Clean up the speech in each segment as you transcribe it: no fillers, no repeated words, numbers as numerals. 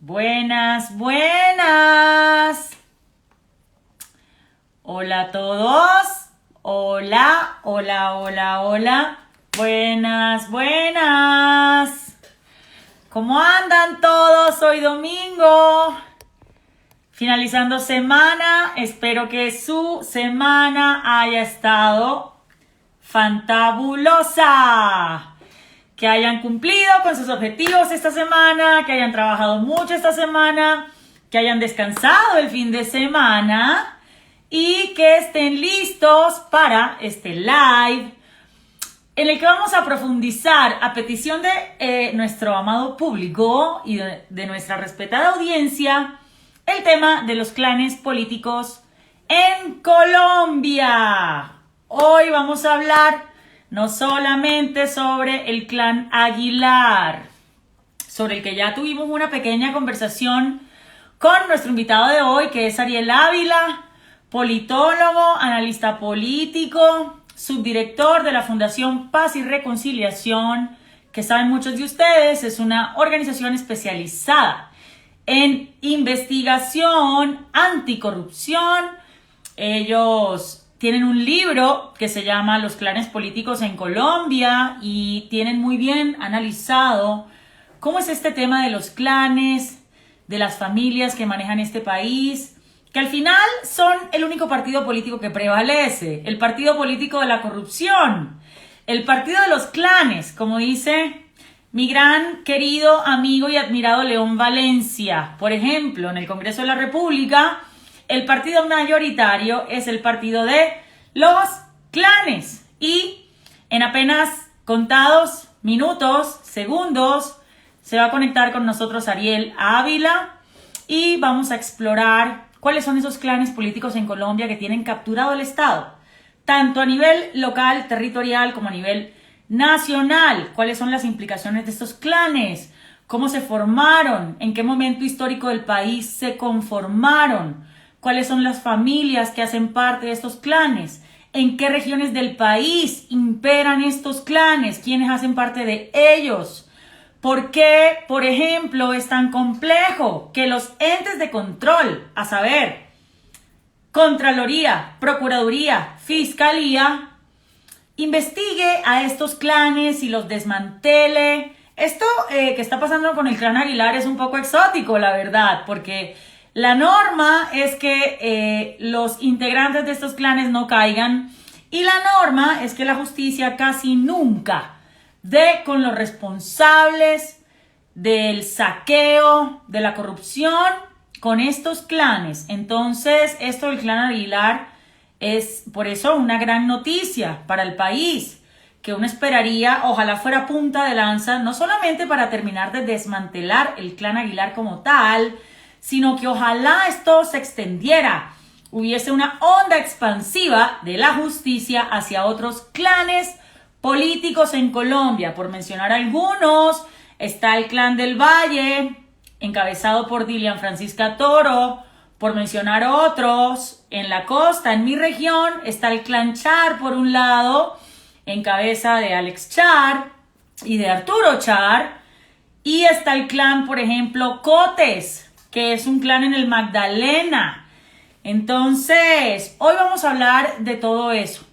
Buenas, buenas. Hola a todos. Hola, hola, hola, hola. Buenas, buenas. ¿Cómo andan todos hoy domingo? Finalizando semana. Espero que su semana haya estado fantabulosa. Que hayan cumplido con sus objetivos esta semana, que hayan trabajado mucho esta semana, que hayan descansado el fin de semana y que estén listos para este live en el que vamos a profundizar a petición de nuestro amado público y de nuestra respetada audiencia el tema de los clanes políticos en Colombia. Hoy vamos a hablar no solamente sobre el clan Aguilar, sobre el que ya tuvimos una pequeña conversación con nuestro invitado de hoy, que es Ariel Ávila, politólogo, analista político, subdirector de la Fundación Paz y Reconciliación, que saben muchos de ustedes, es una organización especializada en investigación, anticorrupción. Ellos tienen un libro que se llama Los clanes políticos en Colombia y tienen muy bien analizado cómo es este tema de los clanes, de las familias que manejan este país, que al final son el único partido político que prevalece, el partido político de la corrupción, el partido de los clanes, como dice mi gran querido amigo y admirado León Valencia. Por ejemplo, en el Congreso de la República, el partido mayoritario es el partido de los clanes y en apenas contados minutos, segundos, se va a conectar con nosotros Ariel Ávila y vamos a explorar cuáles son esos clanes políticos en Colombia que tienen capturado el Estado, tanto a nivel local, territorial, como a nivel nacional. ¿Cuáles son las implicaciones de estos clanes? ¿Cómo se formaron? ¿En qué momento histórico del país se conformaron? ¿Cuáles son las familias que hacen parte de estos clanes? ¿En qué regiones del país imperan estos clanes? ¿Quiénes hacen parte de ellos? ¿Por qué, por ejemplo, es tan complejo que los entes de control, a saber, Contraloría, Procuraduría, Fiscalía, investigue a estos clanes y los desmantele? Esto que está pasando con el clan Aguilar es un poco exótico, la verdad, porque la norma es que los integrantes de estos clanes no caigan y la norma es que la justicia casi nunca dé con los responsables del saqueo, de la corrupción con estos clanes. Entonces, esto del clan Aguilar es por eso una gran noticia para el país, que uno esperaría, ojalá fuera punta de lanza, no solamente para terminar de desmantelar el clan Aguilar como tal, sino que ojalá esto se extendiera, hubiese una onda expansiva de la justicia hacia otros clanes políticos en Colombia. Por mencionar algunos, está el clan del Valle, encabezado por Dilian Francisca Toro. Por mencionar otros, en la costa, en mi región, está el clan Char, por un lado, en cabeza de Alex Char y de Arturo Char. Y está el clan, por ejemplo, Cotes, que es un clan en el Magdalena. Entonces, hoy vamos a hablar de todo eso.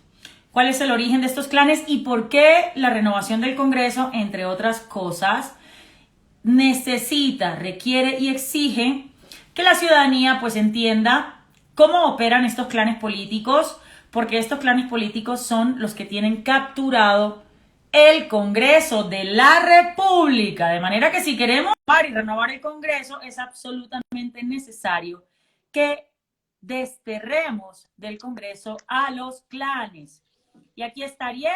¿Cuál es el origen de estos clanes y por qué la renovación del Congreso, entre otras cosas, necesita, requiere y exige que la ciudadanía pues entienda cómo operan estos clanes políticos, porque estos clanes políticos son los que tienen capturado el Congreso de la República, de manera que si queremos renovar el Congreso es absolutamente necesario que desterremos del Congreso a los clanes. Y aquí está Ariel.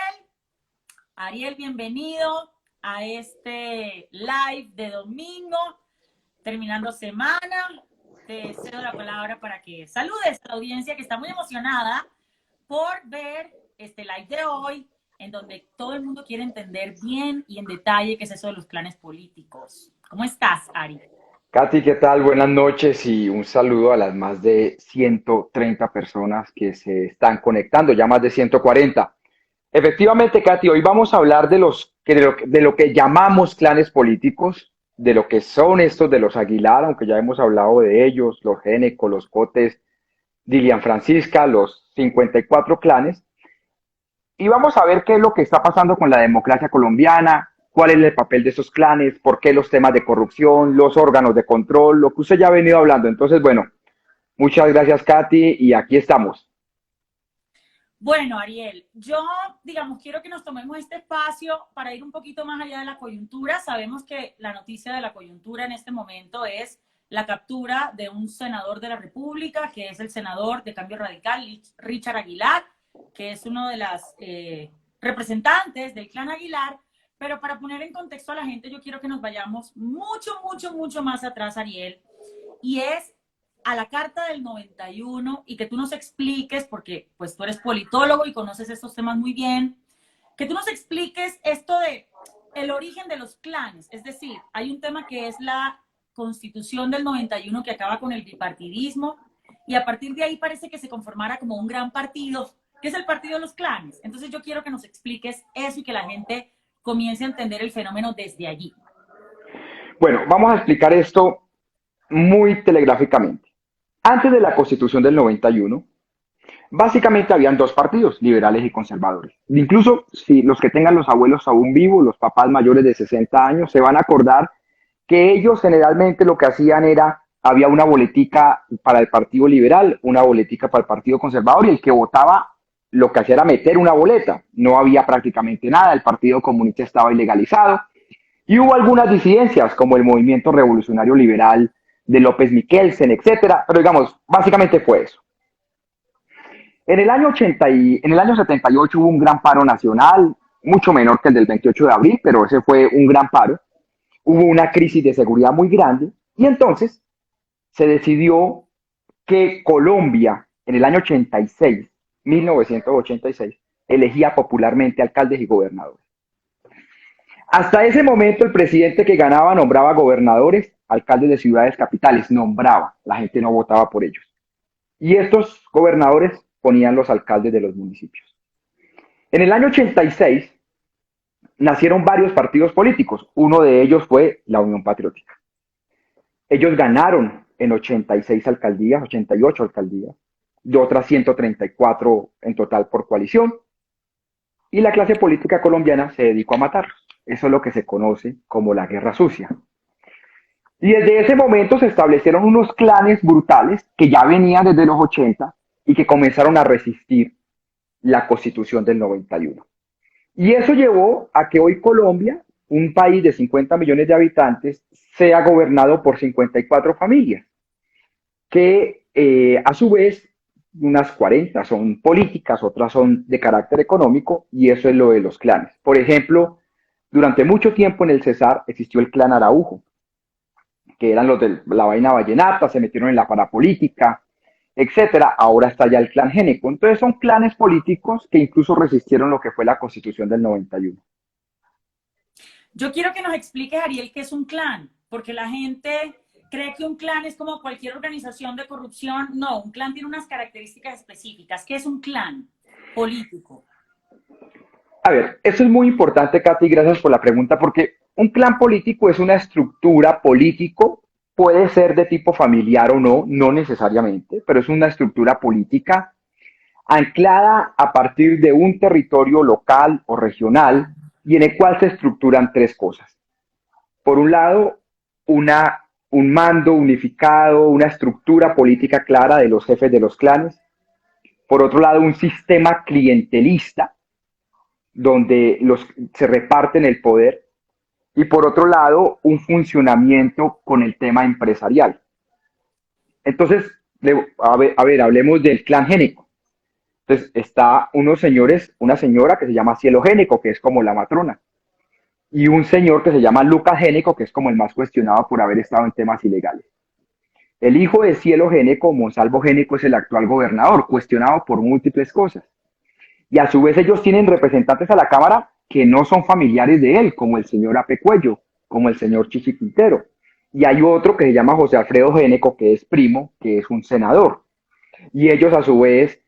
Ariel, bienvenido a este live de domingo, terminando semana. Te cedo la palabra para que saludes a la audiencia que está muy emocionada por ver este live de hoy, en donde todo el mundo quiere entender bien y en detalle qué es eso de los clanes políticos. ¿Cómo estás, Ari? Katy, ¿qué tal? Buenas noches y un saludo a las más de 130 personas que se están conectando, ya más de 140. Efectivamente, Katy, hoy vamos a hablar de lo que llamamos clanes políticos, de lo que son estos de los Aguilar, aunque ya hemos hablado de ellos, los Géneco, los Cotes, Dilian Francisca, los 54 clanes, y vamos a ver qué es lo que está pasando con la democracia colombiana, cuál es el papel de esos clanes, por qué los temas de corrupción, los órganos de control, lo que usted ya ha venido hablando. Entonces, bueno, muchas gracias, Katy, y aquí estamos. Bueno, Ariel, yo, digamos, quiero que nos tomemos este espacio para ir un poquito más allá de la coyuntura. Sabemos que la noticia de la coyuntura en este momento es la captura de un senador de la República, que es el senador de Cambio Radical, Richard Aguilar, que es uno de las representantes del clan Aguilar. Pero para poner en contexto a la gente, yo quiero que nos vayamos mucho más atrás, Ariel, y es a la Carta del 91 y que tú nos expliques, porque pues tú eres politólogo y conoces estos temas muy bien, que tú nos expliques esto de el origen de los clanes. Es decir, hay un tema que es la Constitución del 91 que acaba con el bipartidismo y a partir de ahí parece que se conformara como un gran partido, que es el partido de los clanes. Entonces yo quiero que nos expliques eso y que la gente comience a entender el fenómeno desde allí. Bueno, vamos a explicar esto muy telegráficamente. Antes de la Constitución del 91, básicamente habían dos partidos, liberales y conservadores. Incluso si los que tengan los abuelos aún vivos, los papás mayores de 60 años, se van a acordar que ellos generalmente lo que hacían era, había una boletica para el Partido Liberal, una boletica para el Partido Conservador, y el que votaba lo que hacía era meter una boleta. No había prácticamente nada, el Partido Comunista estaba ilegalizado, y hubo algunas disidencias, como el Movimiento Revolucionario Liberal de López Miquelsen, etcétera, pero digamos, básicamente fue eso. En el año 78 hubo un gran paro nacional, mucho menor que el del 28 de abril, pero ese fue un gran paro. Hubo una crisis de seguridad muy grande y entonces se decidió que Colombia en el año 86, 1986, elegía popularmente alcaldes y gobernadores. Hasta ese momento el presidente que ganaba nombraba gobernadores, alcaldes de ciudades capitales, nombraba, la gente no votaba por ellos. Y estos gobernadores ponían los alcaldes de los municipios. En el año 86 nacieron varios partidos políticos, uno de ellos fue la Unión Patriótica. Ellos ganaron en 86 alcaldías, 88 alcaldías, de otras 134 en total por coalición, y la clase política colombiana se dedicó a matarlos. Eso es lo que se conoce como la Guerra Sucia. Y desde ese momento se establecieron unos clanes brutales que ya venían desde los 80 y que comenzaron a resistir la Constitución del 91. Y eso llevó a que hoy Colombia, un país de 50 millones de habitantes, sea gobernado por 54 familias, que a su vez unas 40 son políticas, otras son de carácter económico, y eso es lo de los clanes. Por ejemplo, durante mucho tiempo en el Cesar existió el clan Araujo, que eran los de la vaina vallenata, se metieron en la parapolítica, etcétera. Ahora está ya el clan Géneco. Entonces son clanes políticos que incluso resistieron lo que fue la Constitución del 91. Yo quiero que nos expliques, Ariel, qué es un clan, porque la gente cree que un clan es como cualquier organización de corrupción. No, un clan tiene unas características específicas. ¿Qué es un clan político? A ver, eso es muy importante, Katy, gracias por la pregunta, porque un clan político es una estructura político, puede ser de tipo familiar o no, no necesariamente, pero es una estructura política anclada a partir de un territorio local o regional y en el cual se estructuran tres cosas. Por un lado, un mando unificado, una estructura política clara de los jefes de los clanes. Por otro lado, un sistema clientelista donde se reparten el poder. Y por otro lado, un funcionamiento con el tema empresarial. Entonces, a ver, hablemos del clan Géneco. Entonces, está unos señores, una señora que se llama Cielo Géneco, que es como la matrona, y un señor que se llama Lucas Géneco, que es como el más cuestionado por haber estado en temas ilegales. El hijo de Cielo Géneco, Monsalvo Géneco, es el actual gobernador, cuestionado por múltiples cosas. Y a su vez ellos tienen representantes a la Cámara que no son familiares de él, como el señor Ape Cuello, como el señor Chichi Quintero. Y hay otro que se llama José Alfredo Géneco, que es primo, que es un senador. Y ellos a su vez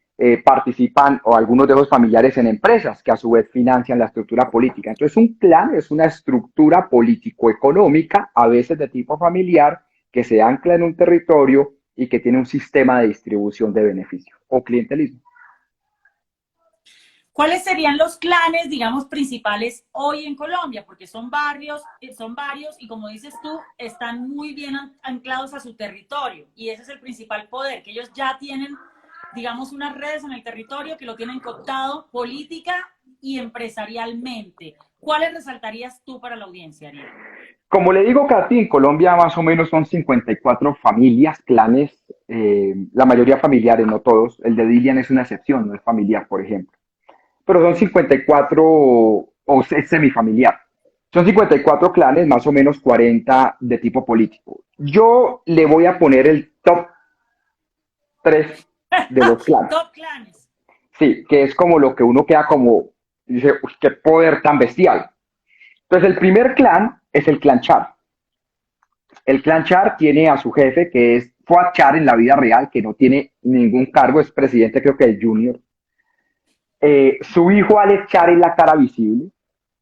participan o algunos de esos familiares en empresas que a su vez financian la estructura política. Entonces un clan es una estructura político-económica, a veces de tipo familiar, que se ancla en un territorio y que tiene un sistema de distribución de beneficios o clientelismo. ¿Cuáles serían los clanes, digamos, principales hoy en Colombia? Porque son varios y como dices tú, están muy bien anclados a su territorio y ese es el principal poder, que ellos ya tienen, digamos, unas redes en el territorio que lo tienen cooptado política y empresarialmente. ¿Cuáles resaltarías tú para la audiencia, Ariel? Como le digo, Katy, en Colombia más o menos son 54 familias, clanes, la mayoría familiares, no todos. El de Dilian es una excepción, no es familiar, por ejemplo. Pero son 54 o es semifamiliar. Son 54 clanes, más o menos 40 de tipo político. Yo le voy a poner el top 3 de los clanes. Top clanes. Sí, que es como lo que uno queda como, dice, uy, qué poder tan bestial. Entonces, el primer clan es el clan Char. El clan Char tiene a su jefe, que es Fuad Char en la vida real, que no tiene ningún cargo, es presidente creo que del Junior. Su hijo Alex Char es la cara visible,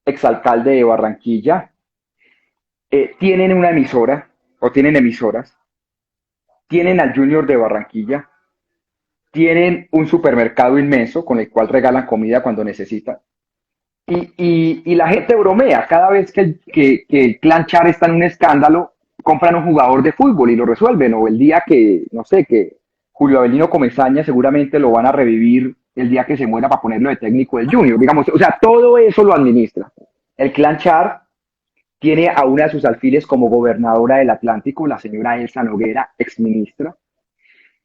exalcalde de Barranquilla. Tienen una emisora, o tienen emisoras. Tienen al Junior de Barranquilla. Tienen un supermercado inmenso con el cual regalan comida cuando necesitan. Y la gente bromea, cada vez que el clan Char está en un escándalo, compran un jugador de fútbol y lo resuelven, o el día que, no sé, que Julio Avelino Comesaña seguramente lo van a revivir el día que se muera para ponerlo de técnico del Junior, digamos, o sea, todo eso lo administra. El clan Char tiene a una de sus alfiles como gobernadora del Atlántico, la señora Elsa Noguera, exministra.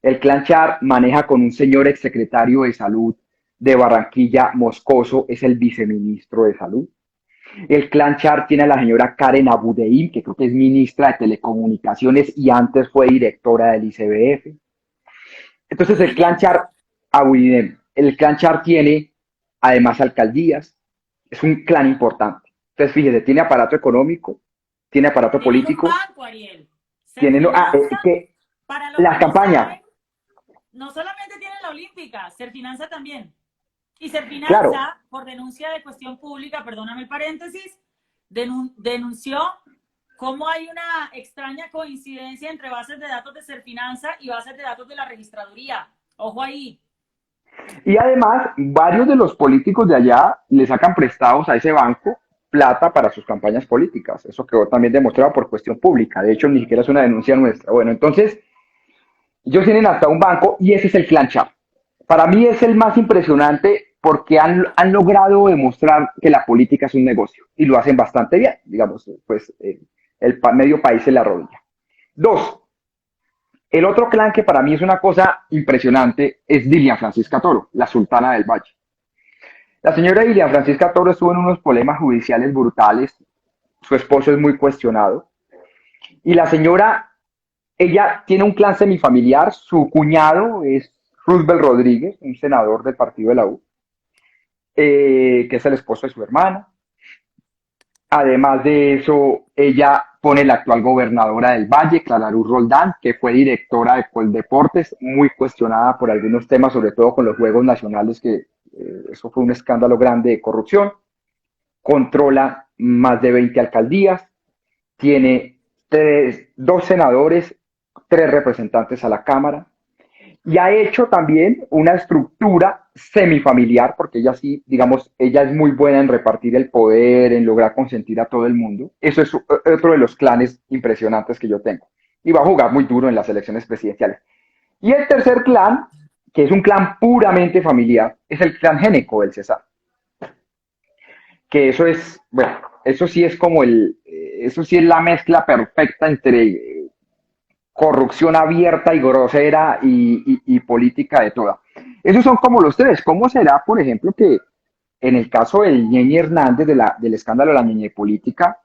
El clan Char maneja con un señor exsecretario de salud de Barranquilla, Moscoso, es el viceministro de salud. El clan Char tiene a la señora Karen Abudeim, que creo que es ministra de Telecomunicaciones y antes fue directora del ICBF. Entonces el clan Char, Abudeim, el clan Char tiene además alcaldías, es un clan importante. Entonces fíjese, tiene aparato económico, tiene aparato Tienen un político, banco, Ariel. tiene que Para los las que no campañas, saben, no solamente tienen la olímpica, Serfinanza también. Y claro. Serfinanza, por denuncia de cuestión pública, perdóname el paréntesis, denunció cómo hay una extraña coincidencia entre bases de datos de Serfinanza y bases de datos de la registraduría. Ojo ahí. Y además, varios de los políticos de allá le sacan prestados a ese banco plata para sus campañas políticas. Eso quedó también demostrado por cuestión pública. De hecho, ni siquiera es una denuncia nuestra. Bueno, entonces, ellos tienen hasta un banco y ese es el clan Char. Para mí es el más impresionante porque han logrado demostrar que la política es un negocio y lo hacen bastante bien. Digamos, pues el medio país se la arrodilla. Dos, el otro clan que para mí es una cosa impresionante es Dilian Francisca Toro, la sultana del Valle. La señora Dilian Francisca Toro estuvo en unos problemas judiciales brutales, su esposo es muy cuestionado, y la señora, ella tiene un clan semifamiliar, su cuñado es Roosevelt Rodríguez, un senador del partido de la U, que es el esposo de su hermana. Además de eso, ella pone la actual gobernadora del Valle, Clara Luz Roldán, que fue directora de Coldeportes, muy cuestionada por algunos temas, sobre todo con los Juegos Nacionales, que eso fue un escándalo grande de corrupción. Controla más de 20 alcaldías, tiene dos senadores, tres representantes a la Cámara, y ha hecho también una estructura semifamiliar, porque ella sí, digamos, ella es muy buena en repartir el poder, en lograr consentir a todo el mundo. Eso es otro de los clanes impresionantes que yo tengo. Y va a jugar muy duro en las elecciones presidenciales. Y el tercer clan, que es un clan puramente familiar, es el clan Géneco del Cesar. Que eso es, bueno, eso sí es como eso sí es la mezcla perfecta entre corrupción abierta y grosera y política de toda. Esos son como los tres. ¿Cómo será, por ejemplo, que en el caso del Ñeñe Hernández, del escándalo de la Ñeñe política,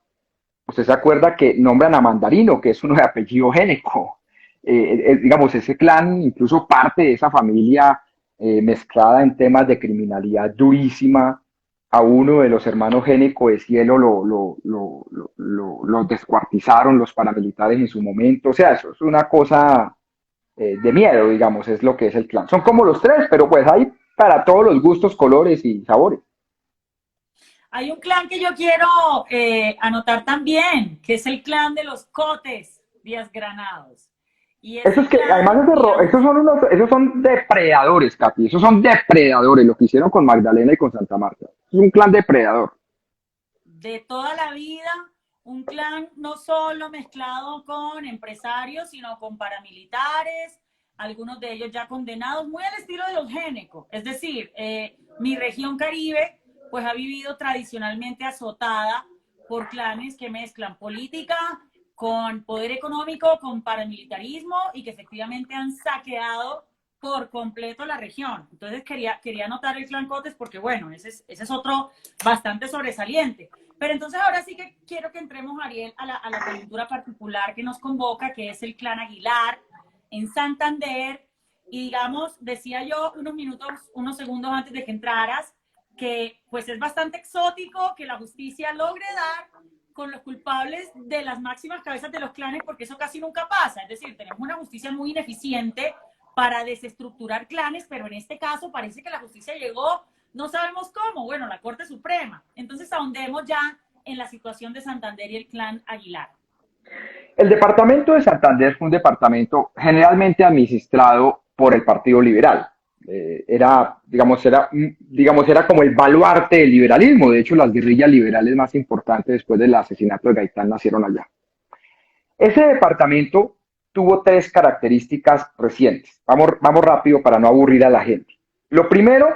usted se acuerda que nombran a Mandarino, que es uno de apellido Géneco? Digamos, ese clan, incluso parte de esa familia mezclada en temas de criminalidad durísima, a uno de los hermanos Géneco de Cielo lo descuartizaron los paramilitares en su momento. O sea, eso es una cosa de miedo, digamos, es lo que es el clan. Son como los tres, pero pues hay para todos los gustos, colores y sabores. Hay un clan que yo quiero anotar también, que es el clan de los Cotes Díaz Granados. Y Esos ese que, además clan, digamos, esos son depredadores, Katy, esos son depredadores, lo que hicieron con Magdalena y con Santa Marta. Es un clan depredador. de toda la vida, un clan no solo mezclado con empresarios, sino con paramilitares, algunos de ellos ya condenados, muy al estilo de los Génecos. Es decir, mi región Caribe pues ha vivido tradicionalmente azotada por clanes que mezclan política con poder económico, con paramilitarismo y que efectivamente han saqueado por completo la región. Entonces quería anotar el clan Cotes porque, bueno, ese es otro bastante sobresaliente. Pero entonces ahora sí que quiero que entremos, Ariel, a la coyuntura particular que nos convoca, que es el clan Aguilar en Santander. Y digamos, decía yo unos segundos antes de que entraras, que pues es bastante exótico que la justicia logre dar con los culpables de las máximas cabezas de los clanes, porque eso casi nunca pasa. Es decir, tenemos una justicia muy ineficiente para desestructurar clanes, pero en este caso parece que la justicia llegó, no sabemos cómo, bueno, la Corte Suprema. Entonces ahondemos ya en la situación de Santander y el clan Aguilar. El departamento de Santander fue un departamento generalmente administrado por el Partido Liberal. Era como el baluarte del liberalismo. De hecho, las guerrillas liberales más importantes después del asesinato de Gaitán nacieron allá. Ese departamento tuvo tres características recientes. Vamos rápido para no aburrir a la gente. Lo primero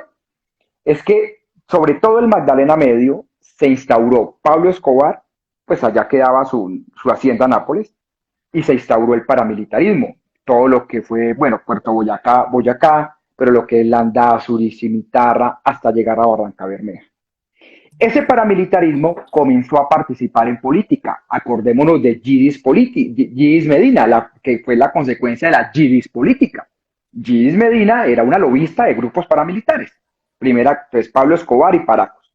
es que, sobre todo el Magdalena Medio, se instauró Pablo Escobar, pues allá quedaba su hacienda Nápoles, y se instauró el paramilitarismo. Todo lo que fue, bueno, Puerto Boyacá, pero lo que es Landazuri, Cimitarra, hasta llegar a Barranca Bermeja. Ese paramilitarismo comenzó a participar en política. Acordémonos de Gidis Medina, que fue la consecuencia de la Gidis política. Gidis Medina era una lobista de grupos paramilitares. Primera, pues Pablo Escobar y Paracos.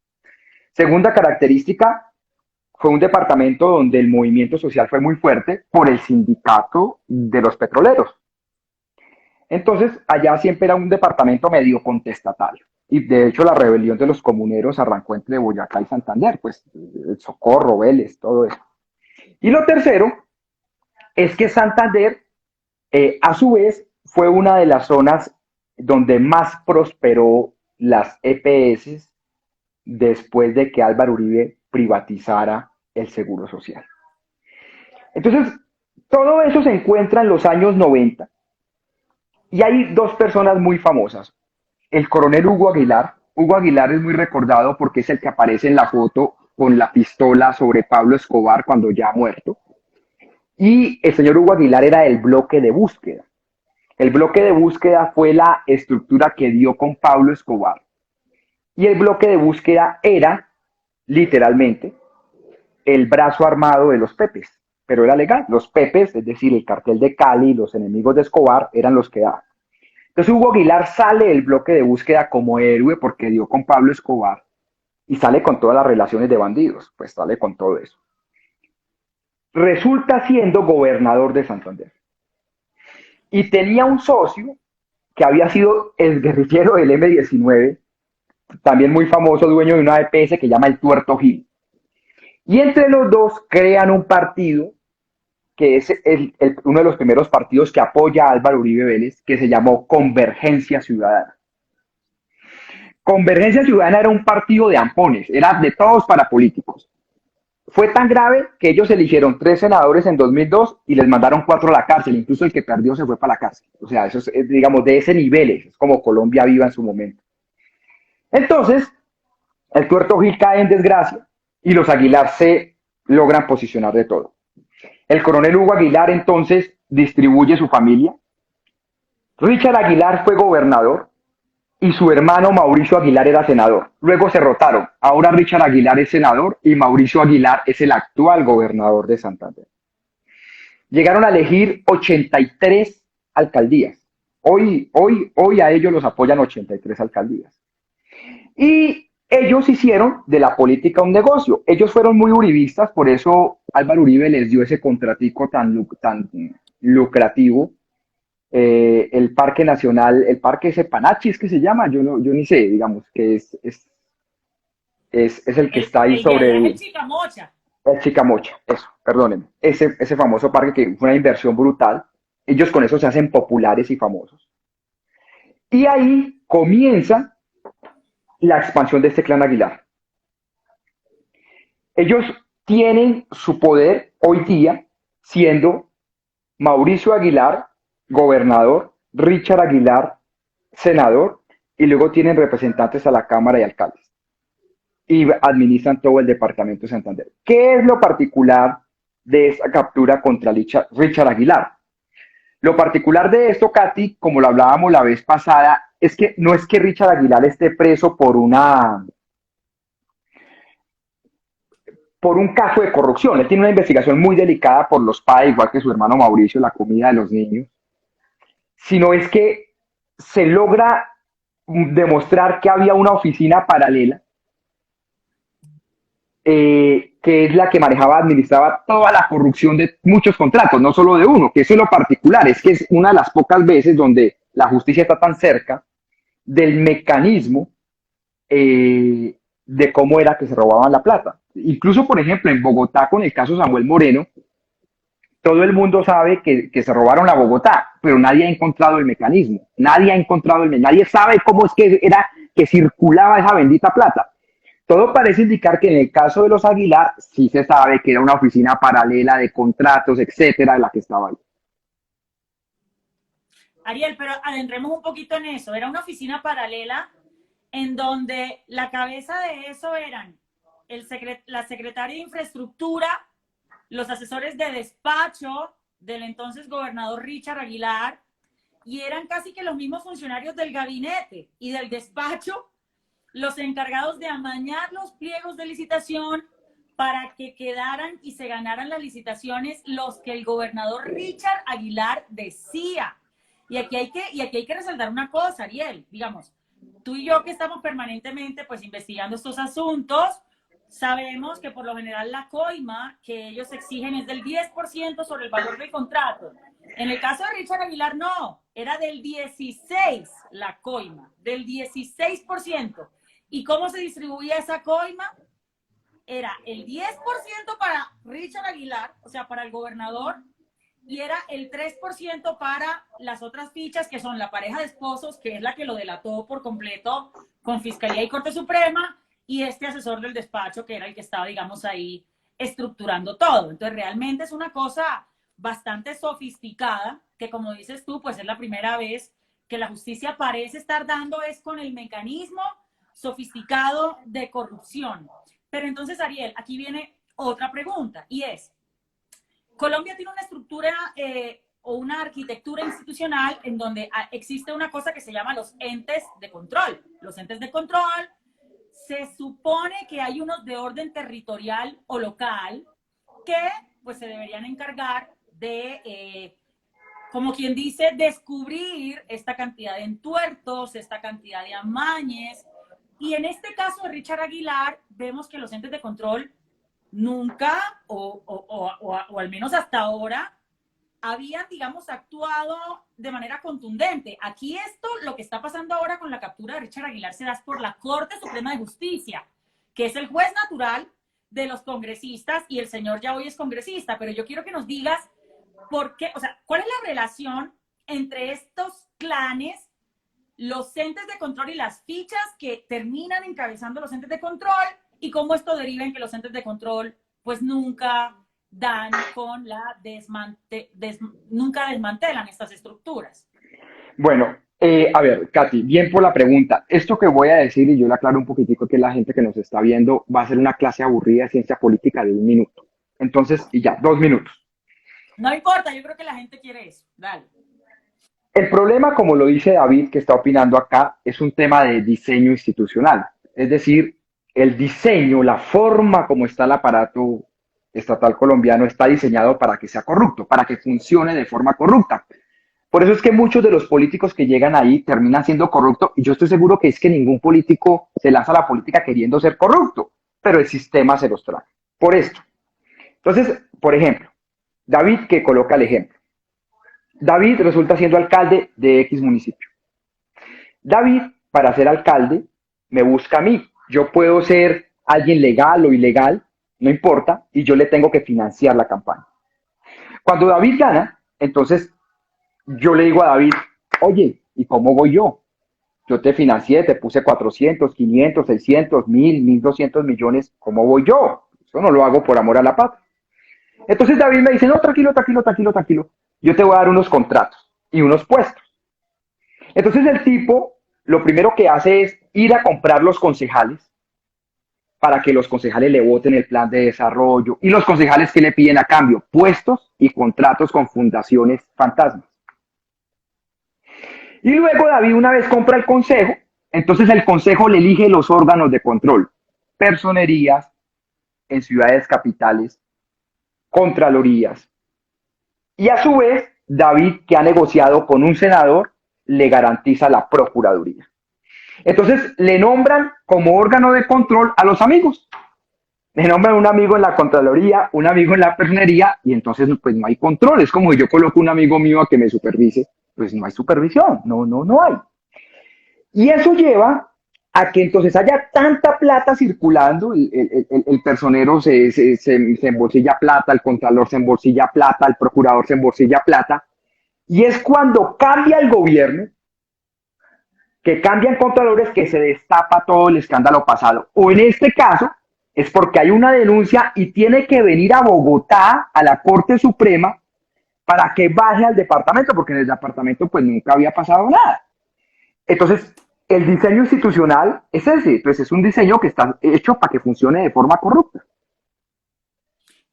Segunda característica, fue un departamento donde el movimiento social fue muy fuerte por el sindicato de los petroleros. Entonces, allá siempre era un departamento medio contestatario. Y de hecho, la rebelión de los comuneros arrancó entre Boyacá y Santander, pues el Socorro, Vélez, todo eso. Y lo tercero es que Santander, a su vez, fue una de las zonas donde más prosperó las EPS después de que Álvaro Uribe privatizara el Seguro Social. Entonces, todo eso se encuentra en los años 90 y hay dos personas muy famosas. El coronel Hugo Aguilar. Hugo Aguilar es muy recordado porque es el que aparece en la foto con la pistola sobre Pablo Escobar cuando ya ha muerto. Y el señor Hugo Aguilar era el bloque de búsqueda. El bloque de búsqueda fue la estructura que dio con Pablo Escobar. Y el bloque de búsqueda era, literalmente, el brazo armado de los Pepes, pero era legal. Los Pepes, es decir, el cartel de Cali, los enemigos de Escobar, eran los que daban. Entonces Hugo Aguilar sale del bloque de búsqueda como héroe porque dio con Pablo Escobar y sale con todas las relaciones de bandidos, pues sale con todo eso. Resulta siendo gobernador de Santander. Y tenía un socio que había sido el guerrillero del M-19, también muy famoso, dueño de una EPS que llama el Tuerto Gil. Y entre los dos crean un partido que es uno de los primeros partidos que apoya a Álvaro Uribe Vélez, que se llamó Convergencia Ciudadana. Convergencia Ciudadana era un partido de ampones, era de todos para políticos. Fue tan grave que ellos eligieron 3 senadores en 2002 y les mandaron 4 a la cárcel, incluso el que perdió se fue para la cárcel. O sea, eso es, digamos, de ese nivel, es como Colombia viva en su momento. Entonces, el Tuerto Gil cae en desgracia y los Aguilar se logran posicionar de todo. El coronel Hugo Aguilar entonces distribuye su familia. Richard Aguilar fue gobernador y su hermano Mauricio Aguilar era senador. Luego se rotaron. Ahora Richard Aguilar es senador y Mauricio Aguilar es el actual gobernador de Santander. Llegaron a elegir 83 alcaldías. Hoy a ellos los apoyan 83 alcaldías. Y ellos hicieron de la política un negocio. Ellos fueron muy uribistas, por eso Álvaro Uribe les dio ese contratico tan lucrativo el Parque Nacional, el Parque ese Panachi es que se llama, yo ni sé, digamos, que es el que está ahí El de allá es el sobre Chicamocha. el Chicamocha, eso, perdónenme, ese famoso parque que fue una inversión brutal, ellos con eso se hacen populares y famosos. Y ahí comienza la expansión de este clan Aguilar. Ellos tienen su poder hoy día siendo Mauricio Aguilar, gobernador, Richard Aguilar, senador, y luego tienen representantes a la Cámara y alcaldes. Y administran todo el departamento de Santander. ¿Qué es lo particular de esta captura contra Richard Aguilar? Lo particular de esto, Katy, como lo hablábamos la vez pasada, es que no es que Richard Aguilar esté preso por un caso de corrupción. Él tiene una investigación muy delicada por los PAE, igual que su hermano Mauricio, la comida de los niños, sino es que se logra demostrar que había una oficina paralela que es la que manejaba, administraba toda la corrupción de muchos contratos, no solo de uno, que eso es lo particular, es que es una de las pocas veces donde la justicia está tan cerca del mecanismo de cómo era que se robaban la plata. Incluso, por ejemplo, en Bogotá, con el caso Samuel Moreno, todo el mundo sabe que se robaron la Bogotá, pero nadie ha encontrado el mecanismo, nadie sabe cómo es que era que circulaba esa bendita plata. Todo parece indicar que en el caso de los Aguilar sí se sabe que era una oficina paralela de contratos, etcétera, de la que estaba ahí. Ariel, pero adentremos un poquito en eso. Era una oficina paralela en donde la cabeza de eso eran la secretaria de Infraestructura, los asesores de despacho del entonces gobernador Richard Aguilar, y eran casi que los mismos funcionarios del gabinete y del despacho los encargados de amañar los pliegos de licitación para que quedaran y se ganaran las licitaciones los que el gobernador Richard Aguilar decía. Y aquí hay que resaltar una cosa, Ariel, digamos, tú y yo que estamos permanentemente pues investigando estos asuntos, sabemos que por lo general la coima que ellos exigen es del 10% sobre el valor del contrato. En el caso de Richard Aguilar no, era del 16% la coima, del 16%. ¿Y cómo se distribuía esa coima? Era el 10% para Richard Aguilar, o sea, para el gobernador, y era el 3% para las otras fichas, que son la pareja de esposos, que es la que lo delató por completo con Fiscalía y Corte Suprema, y este asesor del despacho, que era el que estaba, digamos, ahí estructurando todo. Entonces, realmente es una cosa bastante sofisticada, que como dices tú, pues es la primera vez que la justicia parece estar dando es con el mecanismo sofisticado de corrupción. Pero entonces, Ariel, aquí viene otra pregunta, y es, Colombia tiene una estructura o una arquitectura institucional en donde existe una cosa que se llama los entes de control. Los entes de control, se supone que hay unos de orden territorial o local que pues se deberían encargar de, como quien dice, descubrir esta cantidad de entuertos, esta cantidad de amañes. Y en este caso de Richard Aguilar, vemos que los entes de control nunca, o al menos hasta ahora, habían, digamos, actuado de manera contundente. Aquí esto, lo que está pasando ahora con la captura de Richard Aguilar, se da por la Corte Suprema de Justicia, que es el juez natural de los congresistas, y el señor ya hoy es congresista, pero yo quiero que nos digas por qué, o sea, cuál es la relación entre estos clanes, los entes de control y las fichas que terminan encabezando los entes de control, y cómo esto deriva en que los entes de control pues nunca dan con la nunca desmantelan estas estructuras. Bueno, a ver, Katy, bien por la pregunta. Esto que voy a decir, y yo le aclaro un poquitico que la gente que nos está viendo va a ser una clase aburrida de ciencia política de 1 minuto. Entonces, y ya, 2 minutos. No importa, yo creo que la gente quiere eso. Dale. El problema, como lo dice David, que está opinando acá, es un tema de diseño institucional. Es decir, el diseño, la forma como está el aparato estatal colombiano está diseñado para que sea corrupto, para que funcione de forma corrupta. Por eso es que muchos de los políticos que llegan ahí terminan siendo corruptos, y yo estoy seguro que es que ningún político se lanza a la política queriendo ser corrupto, pero el sistema se los trae. Por esto. Entonces, por ejemplo, David que coloca el ejemplo. David resulta siendo alcalde de X municipio. David, para ser alcalde, me busca a mí. Yo puedo ser alguien legal o ilegal, no importa, y yo le tengo que financiar la campaña. Cuando David gana, entonces yo le digo a David, oye, ¿y cómo voy yo? Yo te financié, te puse 400, 500, 600, 1000, 1200 millones, ¿cómo voy yo? Eso no lo hago por amor a la patria. Entonces David me dice, no, tranquilo, tranquilo, tranquilo, tranquilo. Yo te voy a dar unos contratos y unos puestos. Entonces el tipo lo primero que hace es ir a comprar los concejales para que los concejales le voten el plan de desarrollo y los concejales que le piden a cambio puestos y contratos con fundaciones fantasmas. Y luego David una vez compra el consejo, entonces el consejo le elige los órganos de control, personerías en ciudades capitales, contralorías. Y a su vez, David, que ha negociado con un senador, le garantiza la procuraduría. Entonces le nombran como órgano de control a los amigos. Le nombran un amigo en la Contraloría, un amigo en la Personería, y entonces pues no hay control. Es como si yo coloco un amigo mío a que me supervise, pues no hay supervisión, no hay. Y eso lleva a que entonces haya tanta plata circulando, el personero se embolsilla plata, el contralor se embolsilla plata, el procurador se embolsilla plata, y es cuando cambia el gobierno, que cambian contralores, que se destapa todo el escándalo pasado. O en este caso, es porque hay una denuncia y tiene que venir a Bogotá, a la Corte Suprema, para que baje al departamento, porque en el departamento pues nunca había pasado nada. Entonces, el diseño institucional es ese, pues es un diseño que está hecho para que funcione de forma corrupta.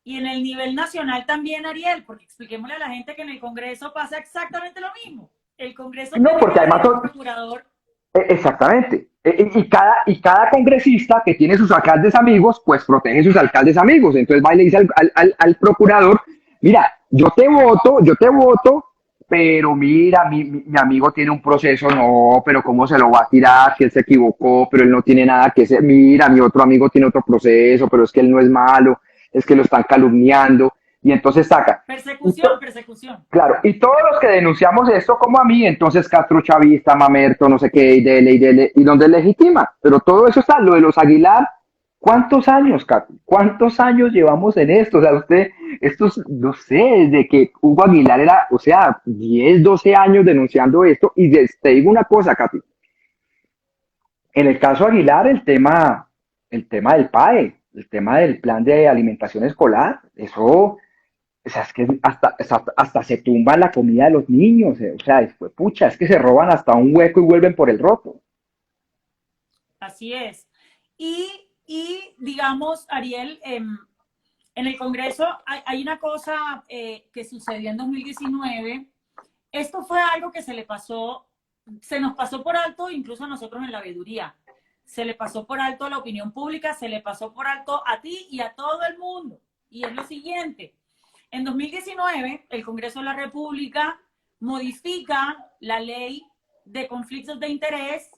Y en el nivel nacional también, Ariel, porque expliquémosle a la gente que en el Congreso pasa exactamente lo mismo. El Congreso No, tiene que porque ver además con el son, procurador. exactamente. Y cada congresista que tiene sus alcaldes amigos, pues protege sus alcaldes amigos. Entonces va y le dice al procurador, mira, yo te voto, pero mira, mi amigo tiene un proceso, no, pero ¿cómo se lo va a tirar? Si él se equivocó, pero él no tiene nada que hacer. Mira, mi otro amigo tiene otro proceso, pero es que él no es malo, es que lo están calumniando. Y entonces saca. Persecución, persecución. Claro, y todos los que denunciamos esto, como a mí, entonces Castro Chavista, Mamerto, no sé qué, y dele, y donde legitima. Pero todo eso está, lo de los Aguilar, ¿cuántos años, Katy? ¿Cuántos años llevamos en esto? O sea, usted, estos, no sé, desde que Hugo Aguilar era, o sea, 10, 12 años denunciando esto, y te digo una cosa, Katy, en el caso Aguilar, el tema del PAE, el tema del plan de alimentación escolar, eso, o sea, es que hasta se tumban la comida de los niños, o sea, después, pucha, es que se roban hasta un hueco y vuelven por el roto. Así es. Y digamos, Ariel, en el Congreso hay una cosa que sucedió en 2019. Esto fue algo que se nos pasó por alto incluso a nosotros en la veeduría. Se le pasó por alto a la opinión pública, se le pasó por alto a ti y a todo el mundo. Y es lo siguiente. En 2019, el Congreso de la República modifica la ley de conflictos de interés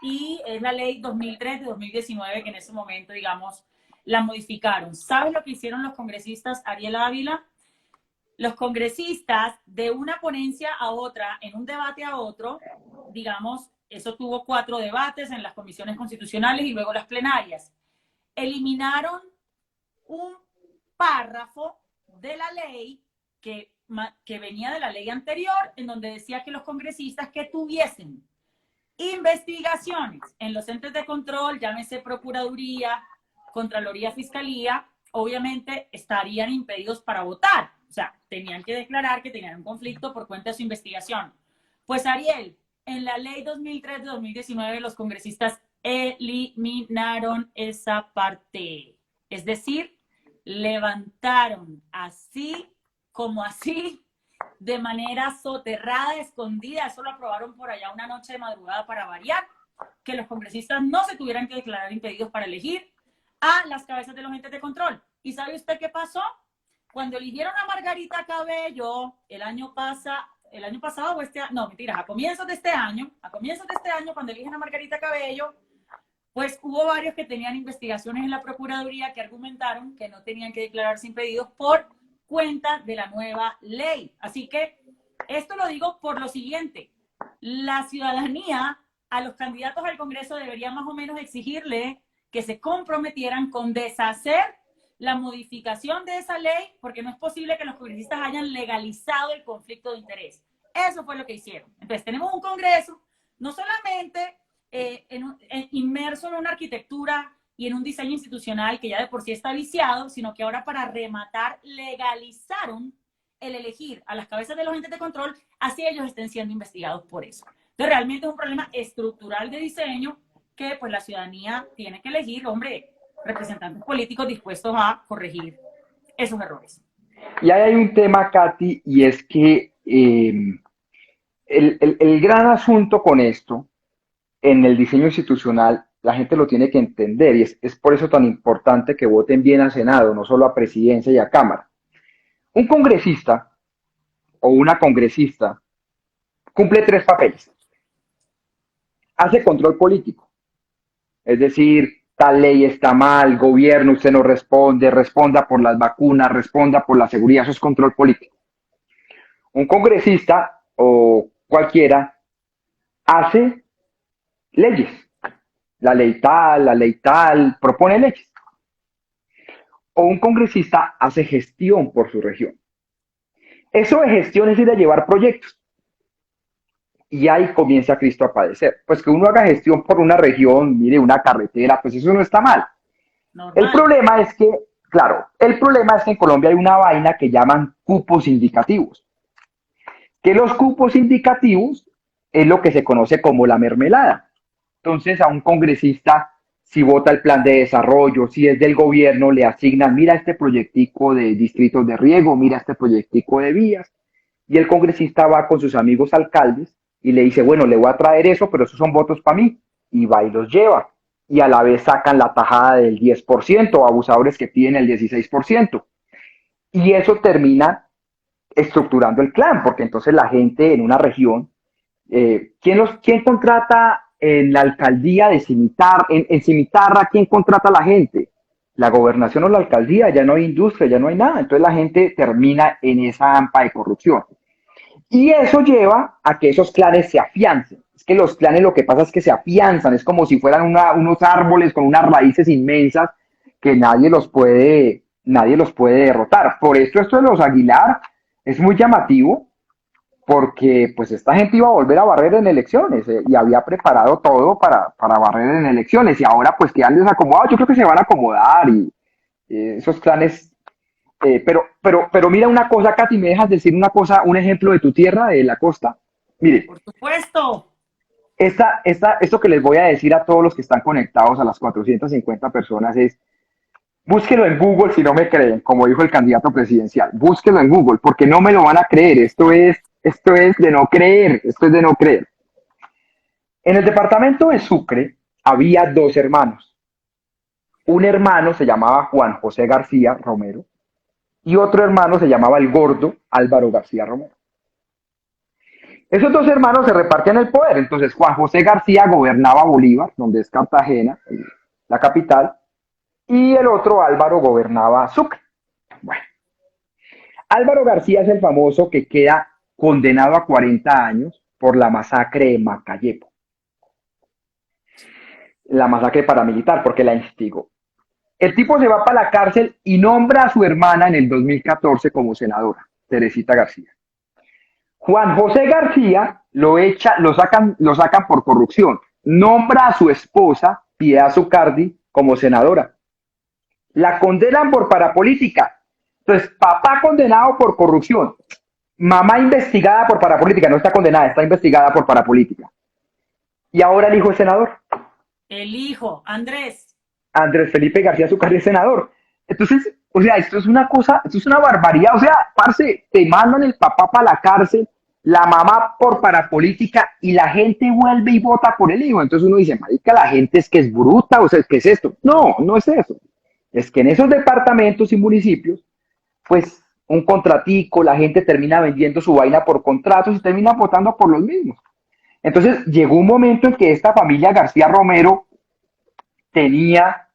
y es la ley 2003 de 2019 que en ese momento, digamos, la modificaron. ¿Sabes lo que hicieron los congresistas, Ariel Ávila? Los congresistas de una ponencia a otra, en un debate a otro, digamos, eso tuvo 4 debates en las comisiones constitucionales y luego las plenarias, eliminaron un párrafo de la ley que venía de la ley anterior, en donde decía que los congresistas que tuviesen investigaciones en los entes de control, llámese Procuraduría, Contraloría, Fiscalía, obviamente estarían impedidos para votar. O sea, tenían que declarar que tenían un conflicto por cuenta de su investigación. Pues Ariel, en la ley 2003 de 2019 los congresistas eliminaron esa parte. Es decir, levantaron así como así, de manera soterrada, escondida, eso lo aprobaron por allá una noche de madrugada para variar, que los congresistas no se tuvieran que declarar impedidos para elegir a las cabezas de los entes de control. ¿Y sabe usted qué pasó? Cuando eligieron a Margarita Cabello el año pasado o no, mentiras, a comienzos de este año, cuando eligen a Margarita Cabello, pues hubo varios que tenían investigaciones en la Procuraduría que argumentaron que no tenían que declararse impedidos por cuenta de la nueva ley. Así que Esto lo digo por lo siguiente. La ciudadanía a los candidatos al Congreso debería más o menos exigirle que se comprometieran con deshacer la modificación de esa ley, porque no es posible que los congresistas hayan legalizado el conflicto de interés. Eso fue lo que hicieron. Entonces, tenemos un Congreso no solamente inmerso en una arquitectura y en un diseño institucional que ya de por sí está viciado, sino que ahora para rematar legalizaron el elegir a las cabezas de los entes de control, así ellos estén siendo investigados por eso. Entonces, realmente es un problema estructural de diseño que pues la ciudadanía tiene que elegir, hombre, representantes políticos dispuestos a corregir esos errores. Y ahí hay un tema, Katy, y es que el gran asunto con esto, en el diseño institucional, la gente lo tiene que entender, y es por eso tan importante que voten bien a Senado, no solo a Presidencia y a Cámara. Un congresista o una congresista cumple tres papeles. Hace control político, es decir, tal ley está mal, gobierno, usted no responde, responda por las vacunas, responda por la seguridad, eso es control político. Un congresista o cualquiera hace leyes, la ley tal, propone leyes. O un congresista hace gestión por su región. Eso de gestión es ir a llevar proyectos. Y ahí comienza Cristo a padecer. Pues que uno haga gestión por una región, mire, una carretera, pues eso no está mal. Normal. El problema es que, claro, el problema es que en Colombia hay una vaina que llaman cupos indicativos. Que los cupos indicativos es lo que se conoce como la mermelada. Entonces a un congresista, si vota el plan de desarrollo, si es del gobierno, le asignan, mira este proyectico de distritos de riego, mira este proyectico de vías, y el congresista va con sus amigos alcaldes y le dice, bueno, le voy a traer eso, pero esos son votos para mí, y va y los lleva, y a la vez sacan la tajada del 10%, abusadores que piden el 16%, y eso termina estructurando el clan, porque entonces la gente en una región, ¿quién contrata en la alcaldía de Cimitarra, en Cimitarra, quién contrata a la gente? La gobernación o la alcaldía, ya no hay industria, ya no hay nada, entonces la gente termina en esa hampa de corrupción. Y eso lleva a que esos clanes se afiancen. Es que los clanes lo que pasa es que se afianzan, es como si fueran unos árboles con unas raíces inmensas que nadie los puede derrotar. Por esto de los Aguilar es muy llamativo, porque pues esta gente iba a volver a barrer en elecciones y había preparado todo para barrer en elecciones, y ahora pues quedan desacomodados. Yo creo que se van a acomodar y esos clanes, pero mira una cosa, Katy, ¿me dejas decir una cosa, un ejemplo de tu tierra, de la costa? Mire, Por supuesto. esto que les voy a decir a todos los que están conectados, a las 450 personas, es: búsquelo en Google si no me creen, como dijo el candidato presidencial. Búsquelo en Google, porque no me lo van a creer. Esto es de no creer, esto es de no creer. En el departamento de Sucre había dos hermanos. Un hermano se llamaba Juan José García Romero y otro hermano se llamaba el gordo Álvaro García Romero. Esos dos hermanos se repartían el poder. Entonces Juan José García gobernaba Bolívar, donde es Cartagena, la capital, y el otro Álvaro gobernaba Sucre. Bueno, Álvaro García es el famoso que queda condenado a 40 años por la masacre de Macayepo. La masacre paramilitar, porque la instigó. El tipo se va para la cárcel y nombra a su hermana en el 2014 como senadora, Teresita García. Juan José García lo sacan por corrupción. Nombra a su esposa, Piedad Zucardi, como senadora. La condenan por parapolítica. Entonces, papá condenado por corrupción. Mamá investigada por parapolítica. No está condenada, está investigada por parapolítica. Y ahora el hijo es senador. El hijo, Andrés. Andrés Felipe García Zucardi es senador. Entonces, o sea, esto es una cosa, esto es una barbaridad. O sea, parce, te mandan el papá para la cárcel, la mamá por parapolítica, y la gente vuelve y vota por el hijo. Entonces uno dice, marica, la gente es que es bruta, o sea, ¿qué es esto? No, no es eso. Es que en esos departamentos y municipios, pues un contratico, la gente termina vendiendo su vaina por contratos y termina votando por los mismos. Entonces llegó un momento en que esta familia García Romero tenía,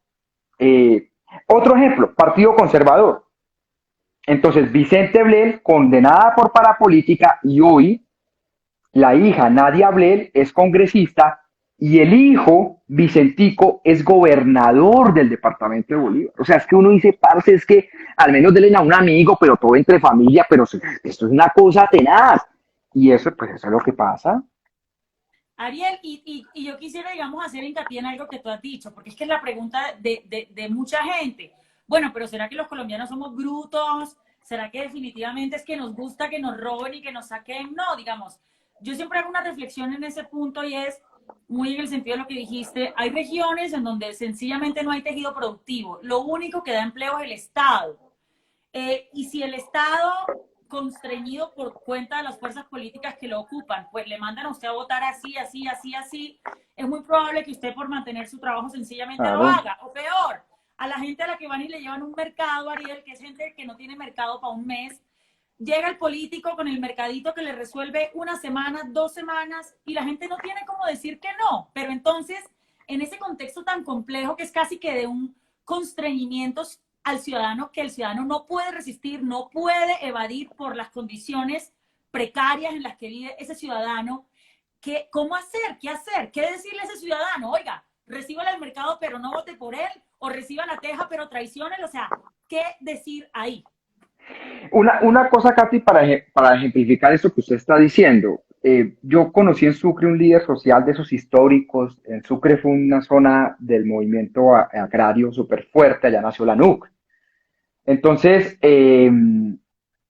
otro ejemplo, Partido Conservador. Entonces, Vicente Blel, condenada por parapolítica, y hoy la hija Nadia Blel es congresista y el hijo Vicentico es gobernador del departamento de Bolívar. O sea, es que uno dice, parce, es que al menos denle a un amigo, pero todo entre familia, pero esto es una cosa tenaz. Y eso, pues eso es lo que pasa. Ariel, y yo quisiera, digamos, hacer hincapié en algo que tú has dicho, porque es que es la pregunta de mucha gente. Bueno, pero ¿será que los colombianos somos brutos? ¿Será que definitivamente es que nos gusta que nos roben y que nos saquen? No, digamos, yo siempre hago una reflexión en ese punto y es muy en el sentido de lo que dijiste. Hay regiones en donde sencillamente no hay tejido productivo. Lo único que da empleo es el Estado. Y si el Estado, constreñido por cuenta de las fuerzas políticas que lo ocupan, pues le mandan a usted a votar así, así, así, así, es muy probable que usted por mantener su trabajo sencillamente lo Claro. haga. O peor, a la gente a la que van y le llevan un mercado, Ariel, que es gente que no tiene mercado para un mes, llega el político con el mercadito que le resuelve una semana, 2 semanas, y la gente no tiene cómo decir que no. Pero entonces, en ese contexto tan complejo que es casi que de un constreñimiento al ciudadano, que el ciudadano no puede resistir, no puede evadir por las condiciones precarias en las que vive ese ciudadano, ¿cómo hacer? ¿Qué hacer? ¿Qué decirle a ese ciudadano? Oiga, recíbala al mercado pero no vote por él, o reciba la teja pero traiciónelo, o sea, ¿qué decir ahí? Una cosa, Katy, para ejemplificar esto que usted está diciendo. Yo conocí en Sucre un líder social de esos históricos. En Sucre fue una zona del movimiento agrario súper fuerte, allá nació la NUC. Entonces, el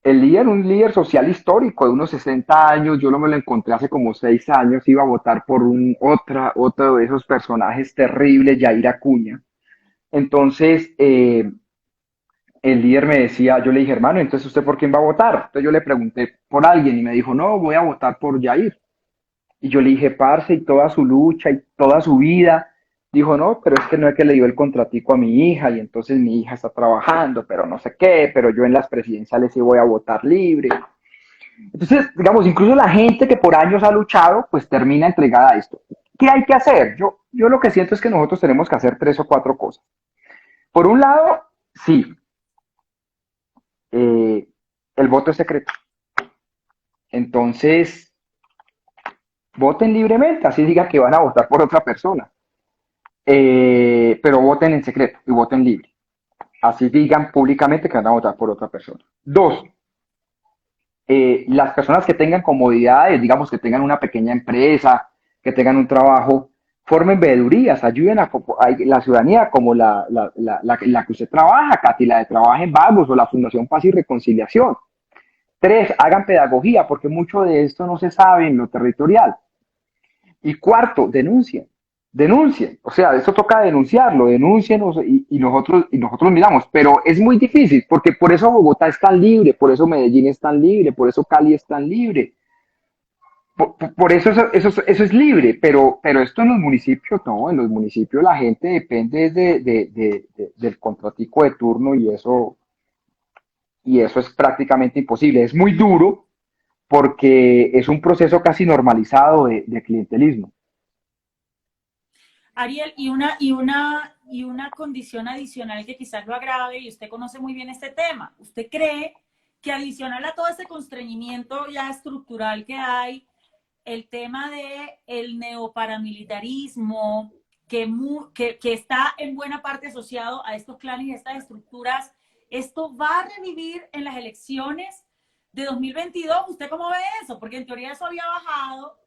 líder, un líder social histórico de unos 60 años, yo no me lo encontré hace como 6 años, iba a votar por otro de esos personajes terribles, Yair Acuña. Entonces, el líder me decía, yo le dije, hermano, entonces ¿usted por quién va a votar? Entonces yo le pregunté por alguien y me dijo, no, voy a votar por Yair. Y yo le dije, parce, y toda su lucha y toda su vida. Dijo, no, pero es que no es que le dio el contratico a mi hija y entonces mi hija está trabajando, pero no sé qué, pero yo en las presidenciales sí voy a votar libre. Entonces, digamos, incluso la gente que por años ha luchado, pues termina entregada a esto. ¿Qué hay que hacer? Yo lo que siento es que nosotros tenemos que hacer 3 o 4 cosas. Por un lado, sí, eh, el voto es secreto. Entonces, voten libremente, así diga que van a votar por otra persona. Pero voten en secreto y voten libre. Así digan públicamente que van a votar por otra persona. Dos, las personas que tengan comodidades, digamos que tengan una pequeña empresa, que tengan un trabajo, formen veedurías, ayuden a la ciudadanía como la que usted trabaja, Katy, la de Trabaja en Vagos o la Fundación Paz y Reconciliación. Tres, hagan pedagogía, porque mucho de esto no se sabe en lo territorial. Y cuarto, denuncien. Denuncien. O sea, eso toca denunciarlo, denuncien y nosotros miramos. Pero es muy difícil, porque por eso Bogotá es tan libre, por eso Medellín es tan libre, por eso Cali es tan libre. Por eso es libre, pero esto en los municipios no, en los municipios la gente depende del contratico de turno y eso es prácticamente imposible. Es muy duro porque es un proceso casi normalizado de clientelismo. Ariel, y una condición adicional que quizás lo agrave, y usted conoce muy bien este tema. ¿Usted cree que adicional a todo ese constreñimiento ya estructural que hay, el tema de el neoparamilitarismo, que está en buena parte asociado a estos clanes y estas estructuras, esto va a revivir en las elecciones de 2022? ¿Usted cómo ve eso? Porque en teoría eso había bajado.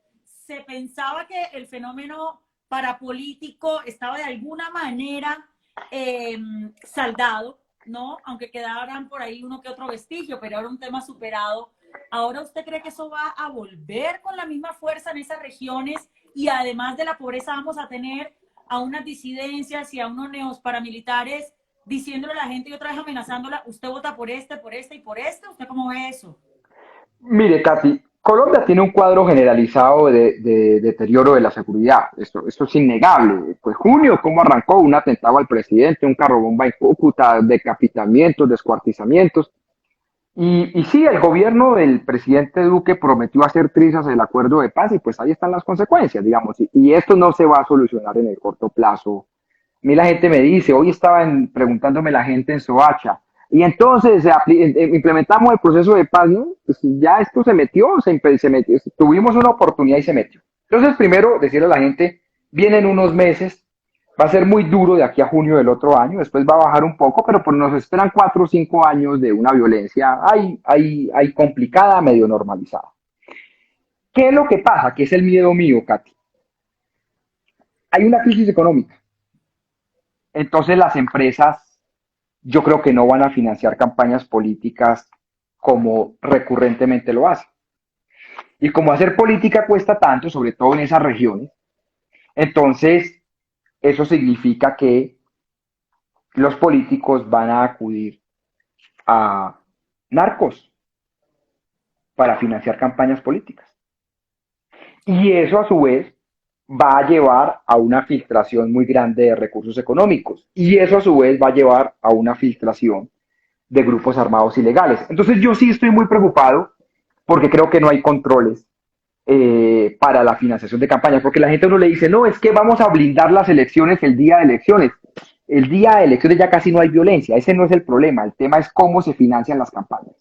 Se pensaba que el fenómeno parapolítico estaba de alguna manera saldado, ¿no? Aunque quedaran por ahí uno que otro vestigio, pero era un tema superado. ¿Ahora usted cree que eso va a volver con la misma fuerza en esas regiones? Y además de la pobreza vamos a tener a unas disidencias y a unos neos paramilitares diciéndole a la gente y otra vez amenazándola, usted vota por este y por este. ¿Usted cómo ve eso? Mire, Katy, Colombia tiene un cuadro generalizado de deterioro de la seguridad. Esto es innegable. Pues junio, ¿cómo arrancó? Un atentado al presidente, un carro bomba en Cúcuta, decapitamientos, descuartizamientos. Y sí, el gobierno del presidente Duque prometió hacer trizas el acuerdo de paz y pues ahí están las consecuencias, digamos. Y esto no se va a solucionar en el corto plazo. A mí la gente me dice, hoy estaban preguntándome la gente en Soacha, Y entonces implementamos el proceso de paz, ¿no? Pues ya esto se metió, tuvimos una oportunidad y se metió. Entonces, primero, decirle a la gente, vienen unos meses, va a ser muy duro de aquí a junio del otro año, después va a bajar un poco, pero pues nos esperan 4 o 5 años de una violencia ahí complicada, medio normalizada. ¿Qué es lo que pasa? Que es el miedo mío, Katy. Hay una crisis económica. Entonces las empresas yo creo que no van a financiar campañas políticas como recurrentemente lo hacen. Y como hacer política cuesta tanto, sobre todo en esas regiones, entonces eso significa que los políticos van a acudir a narcos para financiar campañas políticas. Y eso a su vez va a llevar a una filtración muy grande de recursos económicos. Y eso a su vez va a llevar a una filtración de grupos armados ilegales. Entonces yo sí estoy muy preocupado porque creo que no hay controles para la financiación de campañas, porque la gente a uno le dice, no, es que vamos a blindar las elecciones el día de elecciones. El día de elecciones ya casi no hay violencia, ese no es el problema, el tema es cómo se financian las campañas.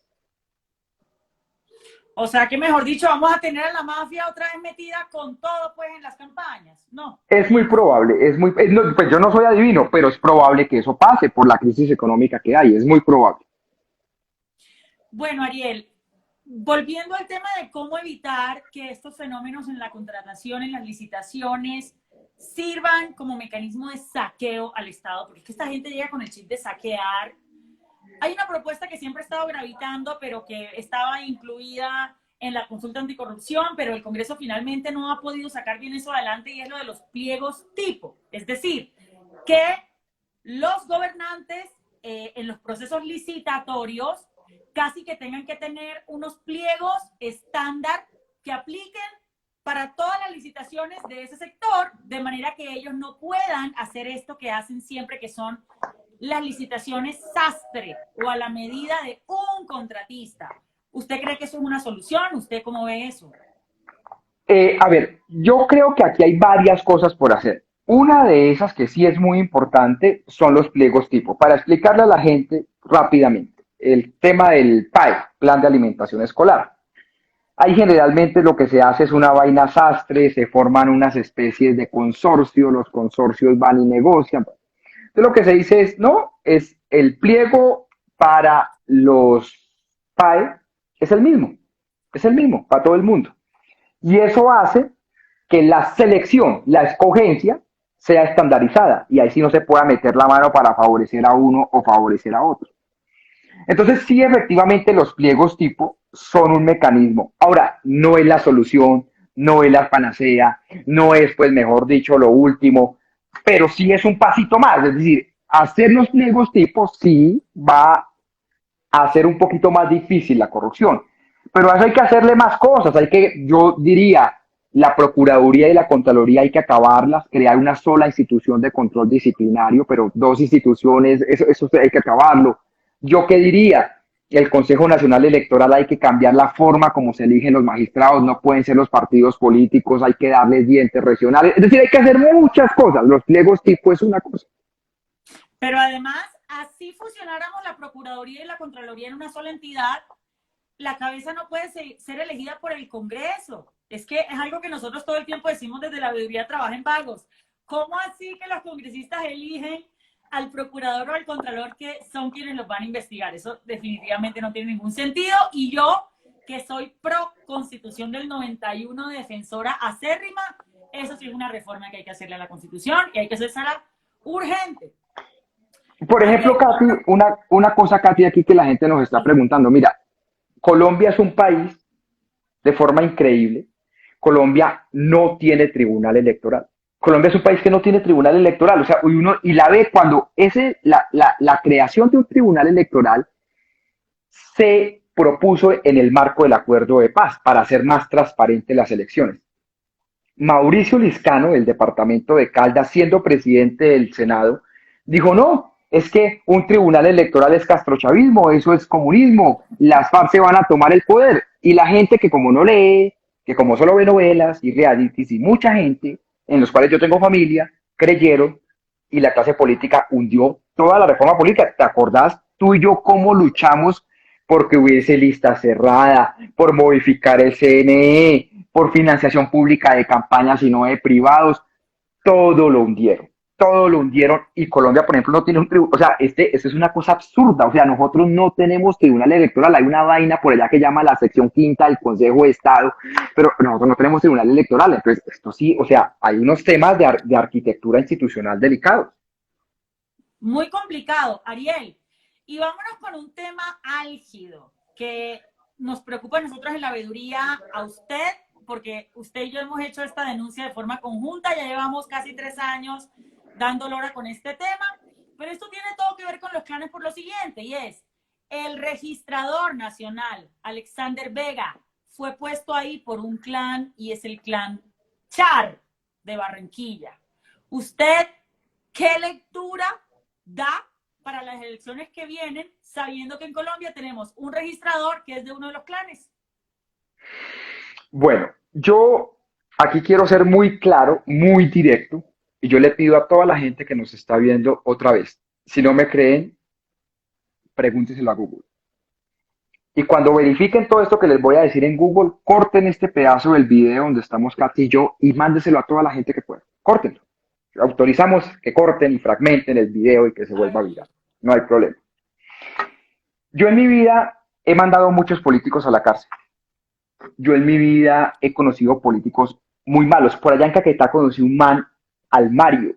O sea que, mejor dicho, vamos a tener a la mafia otra vez metida con todo, pues, en las campañas. No. Es muy probable, pues yo no soy adivino, pero es probable que eso pase por la crisis económica que hay, es muy probable. Bueno, Ariel, volviendo al tema de cómo evitar que estos fenómenos en la contratación, en las licitaciones, sirvan como mecanismo de saqueo al Estado, porque es que esta gente llega con el chip de saquear. Hay una propuesta que siempre ha estado gravitando, pero que estaba incluida en la consulta anticorrupción, pero el Congreso finalmente no ha podido sacar bien eso adelante, y es lo de los pliegos tipo. Es decir, que los gobernantes en los procesos licitatorios casi que tengan que tener unos pliegos estándar que apliquen para todas las licitaciones de ese sector, de manera que ellos no puedan hacer esto que hacen siempre, que son las licitaciones sastre o a la medida de un contratista. ¿Usted cree que eso es una solución? ¿Usted cómo ve eso? A ver, yo creo que aquí hay varias cosas por hacer. Una de esas que sí es muy importante son los pliegos tipo. Para explicarle a la gente rápidamente, el tema del PAE, Plan de Alimentación Escolar. Ahí generalmente lo que se hace es una vaina sastre, se forman unas especies de consorcio, los consorcios van y negocian. Entonces lo que se dice es, no, es el pliego para los PAE, es el mismo para todo el mundo. Y eso hace que la selección, la escogencia, sea estandarizada y ahí sí no se pueda meter la mano para favorecer a uno o favorecer a otro. Entonces sí, efectivamente los pliegos tipo son un mecanismo. Ahora, no es la solución, no es la panacea, no es, pues mejor dicho, lo último, pero sí es un pasito más. Es decir, hacer los pliegos tipo sí va a hacer un poquito más difícil la corrupción. Pero a eso hay que hacerle más cosas. Yo diría, la Procuraduría y la Contraloría hay que acabarlas, crear una sola institución de control disciplinario, pero dos instituciones, eso hay que acabarlo. ¿Yo qué diría? El Consejo Nacional Electoral hay que cambiar la forma como se eligen los magistrados, no pueden ser los partidos políticos, hay que darles dientes regionales, es decir, hay que hacer muchas cosas, los pliegos tipo es una cosa. Pero además, así fusionáramos la Procuraduría y la Contraloría en una sola entidad, la cabeza no puede ser elegida por el Congreso. Es que es algo que nosotros todo el tiempo decimos desde la veeduría Trabaja en Vagos. ¿Cómo así que los congresistas eligen al procurador o al contralor que son quienes los van a investigar? Eso definitivamente no tiene ningún sentido. Y yo, que soy pro Constitución del 91, defensora acérrima, eso sí es una reforma que hay que hacerle a la Constitución y hay que hacerla urgente. Por ejemplo, Katy, una cosa, Katy, aquí que la gente nos está preguntando. Mira, Colombia es un país de forma increíble. Colombia no tiene tribunal electoral. Colombia es un país que no tiene tribunal electoral. O sea, y la ve cuando la creación de un tribunal electoral se propuso en el marco del acuerdo de paz para hacer más transparentes las elecciones. Mauricio Liscano, del departamento de Caldas, siendo presidente del Senado, dijo, no, es que un tribunal electoral es castrochavismo, eso es comunismo, las FARC se van a tomar el poder. Y la gente que como no lee, que como solo ve novelas y realities, y mucha gente, en los cuales yo tengo familia, creyeron, y la clase política hundió toda la reforma política. ¿Te acordás tú y yo cómo luchamos porque hubiese lista cerrada, por modificar el CNE, por financiación pública de campañas y no de privados, todo lo hundieron y Colombia, por ejemplo, no tiene un tribunal, o sea, esto es una cosa absurda, o sea, nosotros no tenemos tribunal electoral, hay una vaina por allá que llama la sección quinta del Consejo de Estado, pero nosotros no tenemos tribunal electoral, entonces esto sí, o sea, hay unos temas de arquitectura institucional delicados. Muy complicado, Ariel. Y vámonos con un tema álgido que nos preocupa a nosotros en la veeduría, a usted, porque usted y yo hemos hecho esta denuncia de forma conjunta, ya llevamos casi 3 años dando lora con este tema, pero esto tiene todo que ver con los clanes por lo siguiente, y es el registrador nacional, Alexander Vega, fue puesto ahí por un clan y es el clan Char de Barranquilla. ¿Usted qué lectura da para las elecciones que vienen, sabiendo que en Colombia tenemos un registrador que es de uno de los clanes? Bueno, yo aquí quiero ser muy claro, muy directo, y yo le pido a toda la gente que nos está viendo otra vez, si no me creen, pregúnteselo a Google. Y cuando verifiquen todo esto que les voy a decir en Google, corten este pedazo del video donde estamos Katy y yo y mándeselo a toda la gente que pueda. Córtenlo. Autorizamos que corten y fragmenten el video y que se vuelva viral. No hay problema. Yo en mi vida he mandado muchos políticos a la cárcel. Yo en mi vida he conocido políticos muy malos. Por allá en Caquetá conocí un man, al Mario.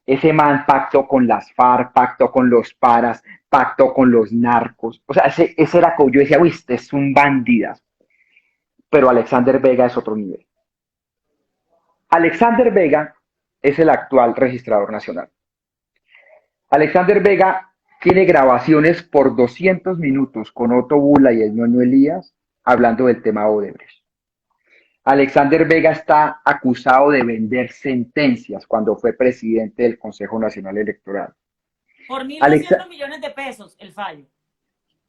Ese man pactó con las FARC, pactó con los paras, pactó con los narcos. O sea, ese era como yo decía, uy, este es un bandidas. Pero Alexander Vega es otro nivel. Alexander Vega es el actual registrador nacional. Alexander Vega tiene grabaciones por 200 minutos con Otto Bula y el ñoño Elías hablando del tema Odebrecht. Alexander Vega está acusado de vender sentencias cuando fue presidente del Consejo Nacional Electoral. Por mil Alexa doscientos millones de pesos el fallo.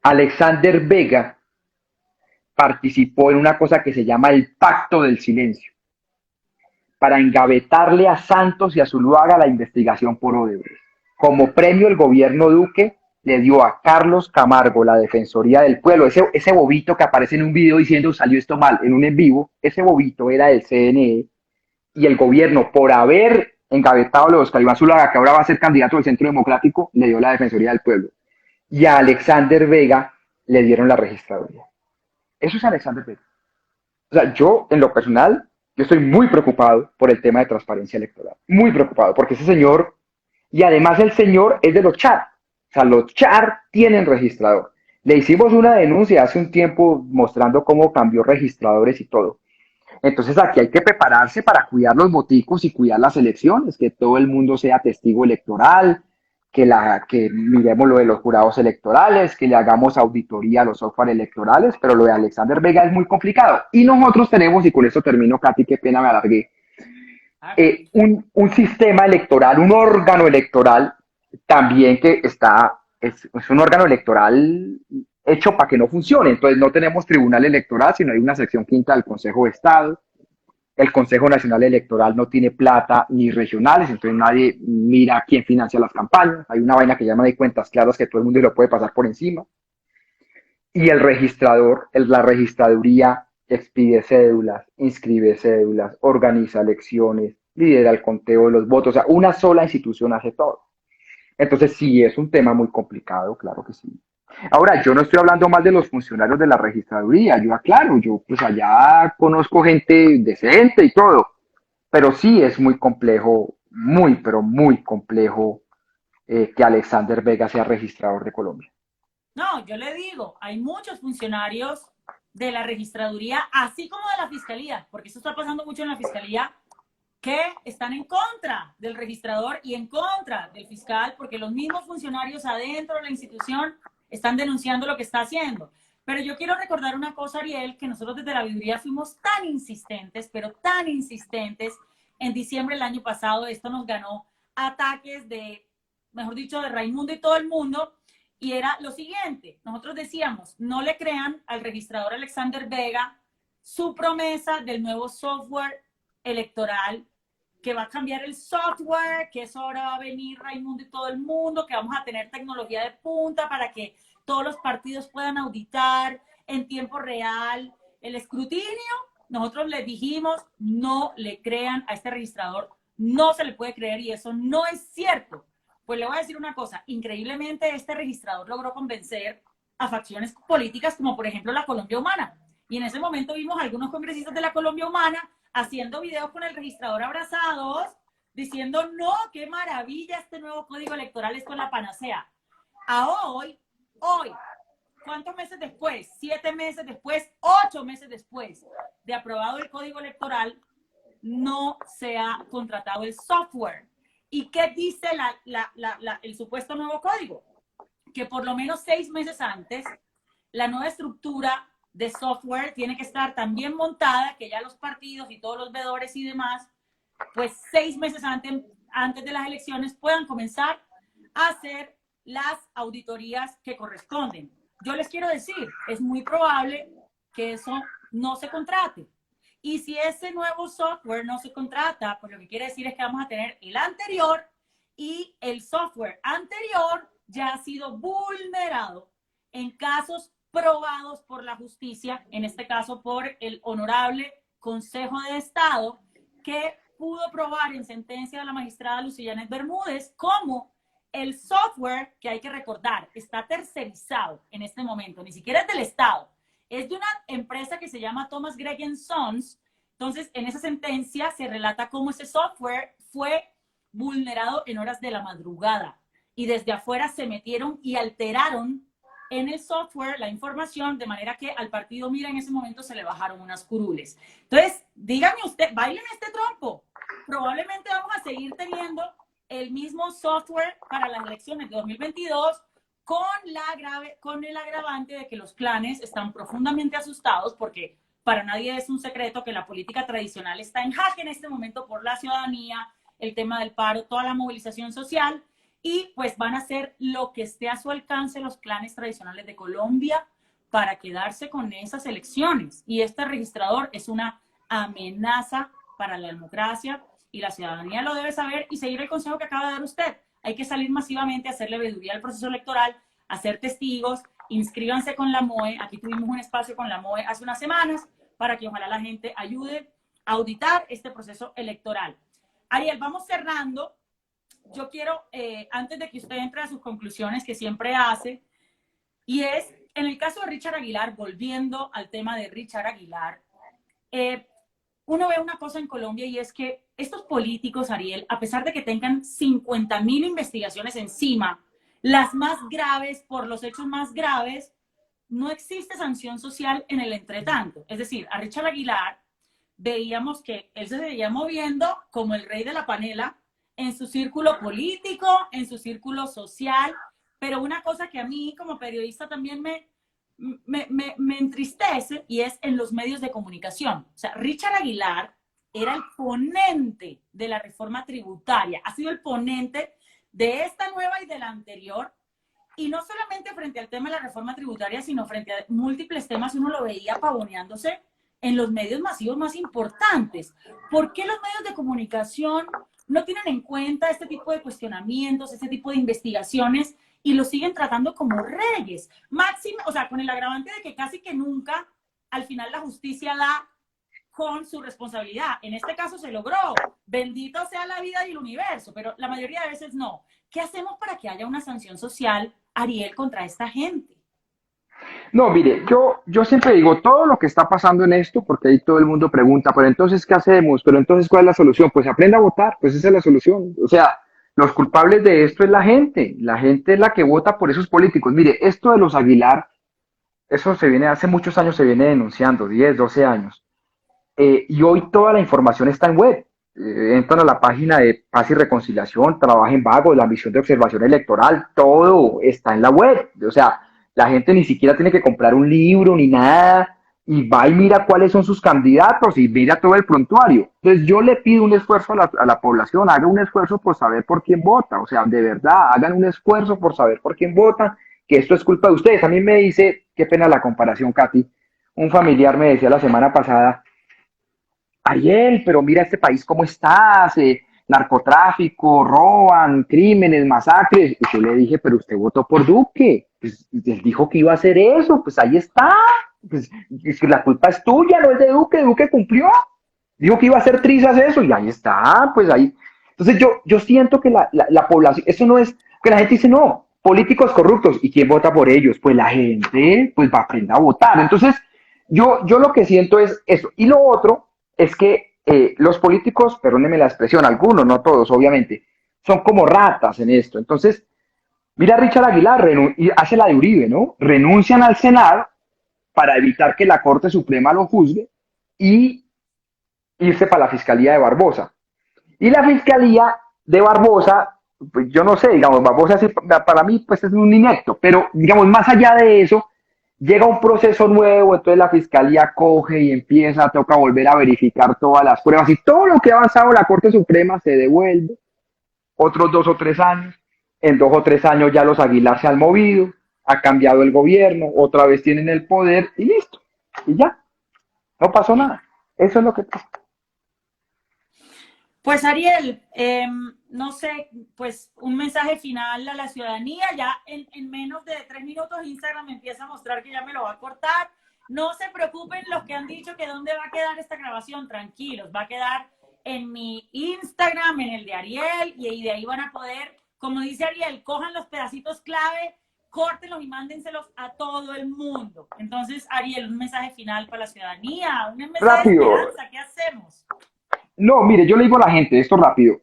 Alexander Vega participó en una cosa que se llama el Pacto del Silencio, para engavetarle a Santos y a Zuluaga la investigación por Odebrecht. Como premio, el gobierno Duque le dio a Carlos Camargo la Defensoría del Pueblo. Ese bobito que aparece en un video diciendo salió esto mal en un en vivo, ese bobito era del CNE y el gobierno, por haber engavetado a los Iván Zuluaga, que ahora va a ser candidato del Centro Democrático, le dio la Defensoría del Pueblo. Y a Alexander Vega le dieron la registraduría. Eso es Alexander Vega. O sea, yo, en lo personal, yo estoy muy preocupado por el tema de transparencia electoral. Muy preocupado, porque ese señor, y además el señor es de los Char. O sea, los Char tienen registrador. Le hicimos una denuncia hace un tiempo mostrando cómo cambió registradores y todo. Entonces aquí hay que prepararse para cuidar los boticos y cuidar las elecciones, que todo el mundo sea testigo electoral, que miremos lo de los jurados electorales, que le hagamos auditoría a los software electorales, pero lo de Alexander Vega es muy complicado. Y nosotros tenemos, y con esto termino, Katy, qué pena me alargué, un sistema electoral, un órgano electoral también que es un órgano electoral hecho para que no funcione. Entonces no tenemos tribunal electoral, sino hay una sección quinta del Consejo de Estado. El Consejo Nacional Electoral no tiene plata ni regionales, entonces nadie mira quién financia las campañas. Hay una vaina que llama de cuentas claras que todo el mundo lo puede pasar por encima. Y el registrador, la registraduría, expide cédulas, inscribe cédulas, organiza elecciones, lidera el conteo de los votos. O sea, una sola institución hace todo. Entonces sí, es un tema muy complicado, claro que sí. Ahora, yo no estoy hablando mal de los funcionarios de la registraduría, yo aclaro, yo pues allá conozco gente decente y todo, pero sí es muy complejo, muy, pero muy complejo que Alexander Vega sea registrador de Colombia. No, yo le digo, hay muchos funcionarios de la registraduría, así como de la fiscalía, porque eso está pasando mucho en la fiscalía, que están en contra del registrador y en contra del fiscal, porque los mismos funcionarios adentro de la institución están denunciando lo que está haciendo. Pero yo quiero recordar una cosa, Ariel, que nosotros desde la veeduría fuimos tan insistentes, pero tan insistentes. En diciembre del año pasado, esto nos ganó ataques de, mejor dicho, de Raimundo y todo el mundo, y era lo siguiente. Nosotros decíamos, no le crean al registrador Alexander Vega su promesa del nuevo software electoral que va a cambiar el software, que eso ahora va a venir Raimundo y todo el mundo, que vamos a tener tecnología de punta para que todos los partidos puedan auditar en tiempo real el escrutinio. Nosotros les dijimos, no le crean a este registrador, no se le puede creer y eso no es cierto. Pues le voy a decir una cosa, increíblemente este registrador logró convencer a facciones políticas como por ejemplo la Colombia Humana. Y en ese momento vimos a algunos congresistas de la Colombia Humana haciendo videos con el registrador abrazados, diciendo, no, qué maravilla este nuevo código electoral, esto es la panacea. A hoy, ¿cuántos meses después? 7 meses después, 8 meses después de aprobado el código electoral, no se ha contratado el software. ¿Y qué dice el supuesto nuevo código? Que por lo menos 6 meses antes, la nueva estructura de software tiene que estar tan bien montada que ya los partidos y todos los veedores y demás, pues 6 meses antes de las elecciones puedan comenzar a hacer las auditorías que corresponden. Yo les quiero decir, es muy probable que eso no se contrate. Y si ese nuevo software no se contrata, pues lo que quiere decir es que vamos a tener el anterior y el software anterior ya ha sido vulnerado en casos probados por la justicia, en este caso por el Honorable Consejo de Estado, que pudo probar en sentencia de la magistrada Lucía Bermúdez cómo el software, que hay que recordar, está tercerizado en este momento, ni siquiera es del Estado, es de una empresa que se llama Thomas Gregg Sons. Entonces, en esa sentencia se relata cómo ese software fue vulnerado en horas de la madrugada y desde afuera se metieron y alteraron en el software la información, de manera que al partido Mira en ese momento se le bajaron unas curules. Entonces, dígame usted, bailen este trompo. Probablemente vamos a seguir teniendo el mismo software para las elecciones de 2022 con el agravante de que los clanes están profundamente asustados porque para nadie es un secreto que la política tradicional está en jaque en este momento por la ciudadanía, el tema del paro, toda la movilización social. Y pues van a hacer lo que esté a su alcance los clanes tradicionales de Colombia para quedarse con esas elecciones. Y este registrador es una amenaza para la democracia y la ciudadanía lo debe saber y seguir el consejo que acaba de dar usted. Hay que salir masivamente a hacerle veeduría al proceso electoral, a ser testigos, inscríbanse con la MOE. Aquí tuvimos un espacio con la MOE hace unas semanas para que ojalá la gente ayude a auditar este proceso electoral. Ariel, vamos cerrando. Yo quiero, antes de que usted entre a sus conclusiones que siempre hace, y es, en el caso de Richard Aguilar, volviendo al tema de Richard Aguilar, uno ve una cosa en Colombia y es que estos políticos, Ariel, a pesar de que tengan 50.000 investigaciones encima, las más graves por los hechos más graves, no existe sanción social en el entretanto. Es decir, a Richard Aguilar veíamos que él se seguía moviendo como el rey de la panela, en su círculo político, en su círculo social, pero una cosa que a mí como periodista también me entristece y es en los medios de comunicación. O sea, Richard Aguilar era el ponente de la reforma tributaria, ha sido el ponente de esta nueva y de la anterior, y no solamente frente al tema de la reforma tributaria, sino frente a múltiples temas, uno lo veía pavoneándose en los medios masivos más importantes. ¿Por qué los medios de comunicación no tienen en cuenta este tipo de cuestionamientos, este tipo de investigaciones y lo siguen tratando como reyes? Máximo, o sea, con el agravante de que casi que nunca al final la justicia da con su responsabilidad. En este caso se logró. Bendito sea la vida y el universo, pero la mayoría de veces no. ¿Qué hacemos para que haya una sanción social, Ariel, contra esta gente? No, mire, yo siempre digo todo lo que está pasando en esto, porque ahí todo el mundo pregunta, pero entonces, ¿qué hacemos? Pero entonces, ¿cuál es la solución? Pues aprenda a votar, pues esa es la solución. O sea, los culpables de esto es la gente es la que vota por esos políticos. Mire, esto de los Aguilar, eso se viene, hace muchos años se viene denunciando, 10, 12 años, y hoy toda la información está en web. Entran a la página de Paz y Reconciliación, Trabajen Vago, la misión de observación electoral, todo está en la web. O sea, la gente ni siquiera tiene que comprar un libro ni nada, y va y mira cuáles son sus candidatos y mira todo el prontuario. Entonces yo le pido un esfuerzo a la población, haga un esfuerzo por saber por quién vota, o sea, de verdad, hagan un esfuerzo por saber por quién votan, que esto es culpa de ustedes. A mí me dice, qué pena la comparación, Katy, un familiar me decía la semana pasada, Ariel, pero mira este país cómo está, narcotráfico, roban, crímenes, masacres. Y yo le dije, pero usted votó por Duque. Pues él dijo que iba a hacer eso, pues ahí está. Pues es que la culpa es tuya, no es de Duque, Duque cumplió. Dijo que iba a hacer trizas eso y ahí está, pues ahí. Entonces yo siento que la población, eso no es, que la gente dice, no, políticos corruptos, ¿y quién vota por ellos? Pues la gente, pues va a aprender a votar. Entonces, yo lo que siento es eso. Y lo otro es que los políticos, perdónenme la expresión, algunos, no todos, obviamente, son como ratas en esto. Entonces, mira a Richard Aguilar, y hace la de Uribe, ¿no? Renuncian al Senado para evitar que la Corte Suprema lo juzgue y irse para la Fiscalía de Barbosa. Y la Fiscalía de Barbosa, pues yo no sé, digamos, Barbosa sí, para mí pues es un inepto, pero digamos, más allá de eso, llega un proceso nuevo, entonces la Fiscalía coge y empieza, toca volver a verificar todas las pruebas y todo lo que ha avanzado la Corte Suprema se devuelve, otros 2 o 3 años, en 2 o 3 años ya los Aguilar se han movido, ha cambiado el gobierno, otra vez tienen el poder y listo, y ya, no pasó nada. Eso es lo que pasa. Pues Ariel, no sé, pues un mensaje final a la ciudadanía. Ya en menos de 3 minutos Instagram me empieza a mostrar que ya me lo va a cortar. No se preocupen los que han dicho que dónde va a quedar esta grabación, tranquilos, va a quedar en mi Instagram, en el de Ariel, y de ahí van a poder, como dice Ariel, cojan los pedacitos clave, córtenlos y mándenselos a todo el mundo. Entonces, Ariel, un mensaje final para la ciudadanía, un mensaje de Rápido. esperanza, ¿qué hacemos? No, mire, yo le digo a la gente, esto rápido.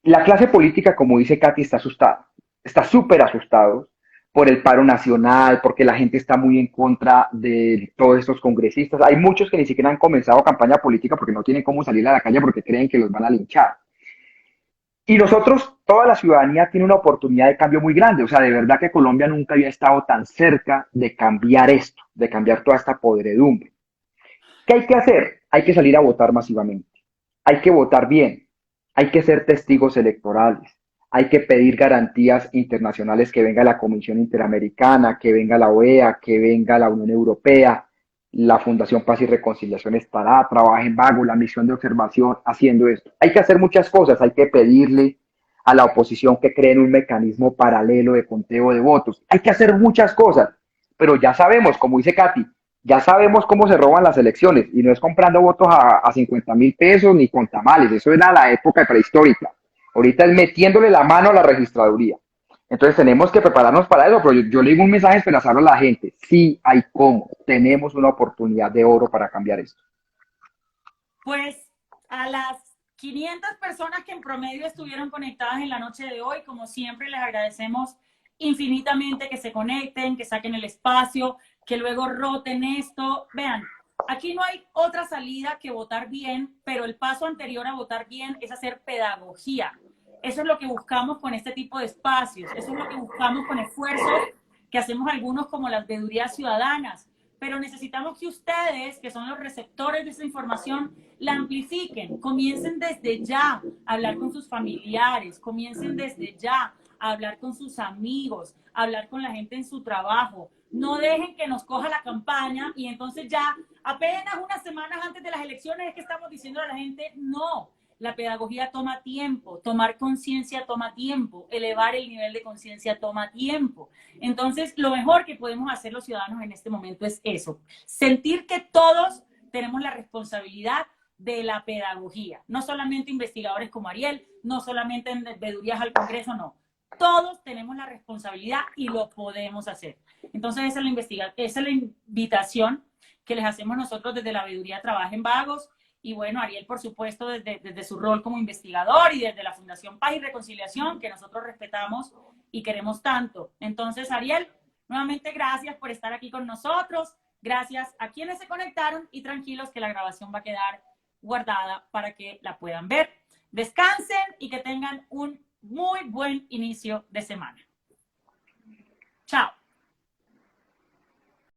La clase política, como dice Katy, está asustada. Está súper asustado por el paro nacional, porque la gente está muy en contra de todos estos congresistas. Hay muchos que ni siquiera han comenzado campaña política porque no tienen cómo salir a la calle porque creen que los van a linchar. Y nosotros, toda la ciudadanía tiene una oportunidad de cambio muy grande. O sea, de verdad que Colombia nunca había estado tan cerca de cambiar esto, de cambiar toda esta podredumbre. ¿Qué hay que hacer? Hay que salir a votar masivamente. Hay que votar bien, hay que ser testigos electorales, hay que pedir garantías internacionales, que venga la Comisión Interamericana, que venga la OEA, que venga la Unión Europea, la Fundación Paz y Reconciliación estará, trabaja en vago, la misión de observación haciendo esto. Hay que hacer muchas cosas, hay que pedirle a la oposición que creen un mecanismo paralelo de conteo de votos. Hay que hacer muchas cosas, pero ya sabemos, como dice Katy, ya sabemos cómo se roban las elecciones y no es comprando votos a 50.000 pesos ni con tamales, eso era la época prehistórica. Ahorita es metiéndole la mano a la registraduría. Entonces tenemos que prepararnos para eso, pero yo le digo un mensaje esperanzador a la gente, sí hay cómo, tenemos una oportunidad de oro para cambiar esto. Pues a las 500 personas que en promedio estuvieron conectadas en la noche de hoy, como siempre, les agradecemos infinitamente que se conecten, que saquen el espacio, que luego roten esto. Vean, aquí no hay otra salida que votar bien, pero el paso anterior a votar bien es hacer pedagogía. Eso es lo que buscamos con este tipo de espacios, eso es lo que buscamos con esfuerzos que hacemos algunos como las veedurías ciudadanas, pero necesitamos que ustedes, que son los receptores de esa información, la amplifiquen, comiencen desde ya a hablar con sus familiares, comiencen desde ya a hablar con sus amigos, a hablar con la gente en su trabajo. No dejen que nos coja la campaña y entonces ya apenas unas semanas antes de las elecciones es que estamos diciendo a la gente, no, la pedagogía toma tiempo, tomar conciencia toma tiempo, elevar el nivel de conciencia toma tiempo. Entonces, lo mejor que podemos hacer los ciudadanos en este momento es eso, sentir que todos tenemos la responsabilidad de la pedagogía, no solamente investigadores como Ariel, no solamente en veedurías al Congreso, no. Todos tenemos la responsabilidad y lo podemos hacer. Entonces, esa es la invitación que les hacemos nosotros desde la veeduría Trabajen Vagos. Y bueno, Ariel, por supuesto, desde su rol como investigador y desde la Fundación Paz y Reconciliación, que nosotros respetamos y queremos tanto. Entonces, Ariel, nuevamente gracias por estar aquí con nosotros. Gracias a quienes se conectaron y tranquilos que la grabación va a quedar guardada para que la puedan ver. Descansen y que tengan un muy buen inicio de semana. Chao.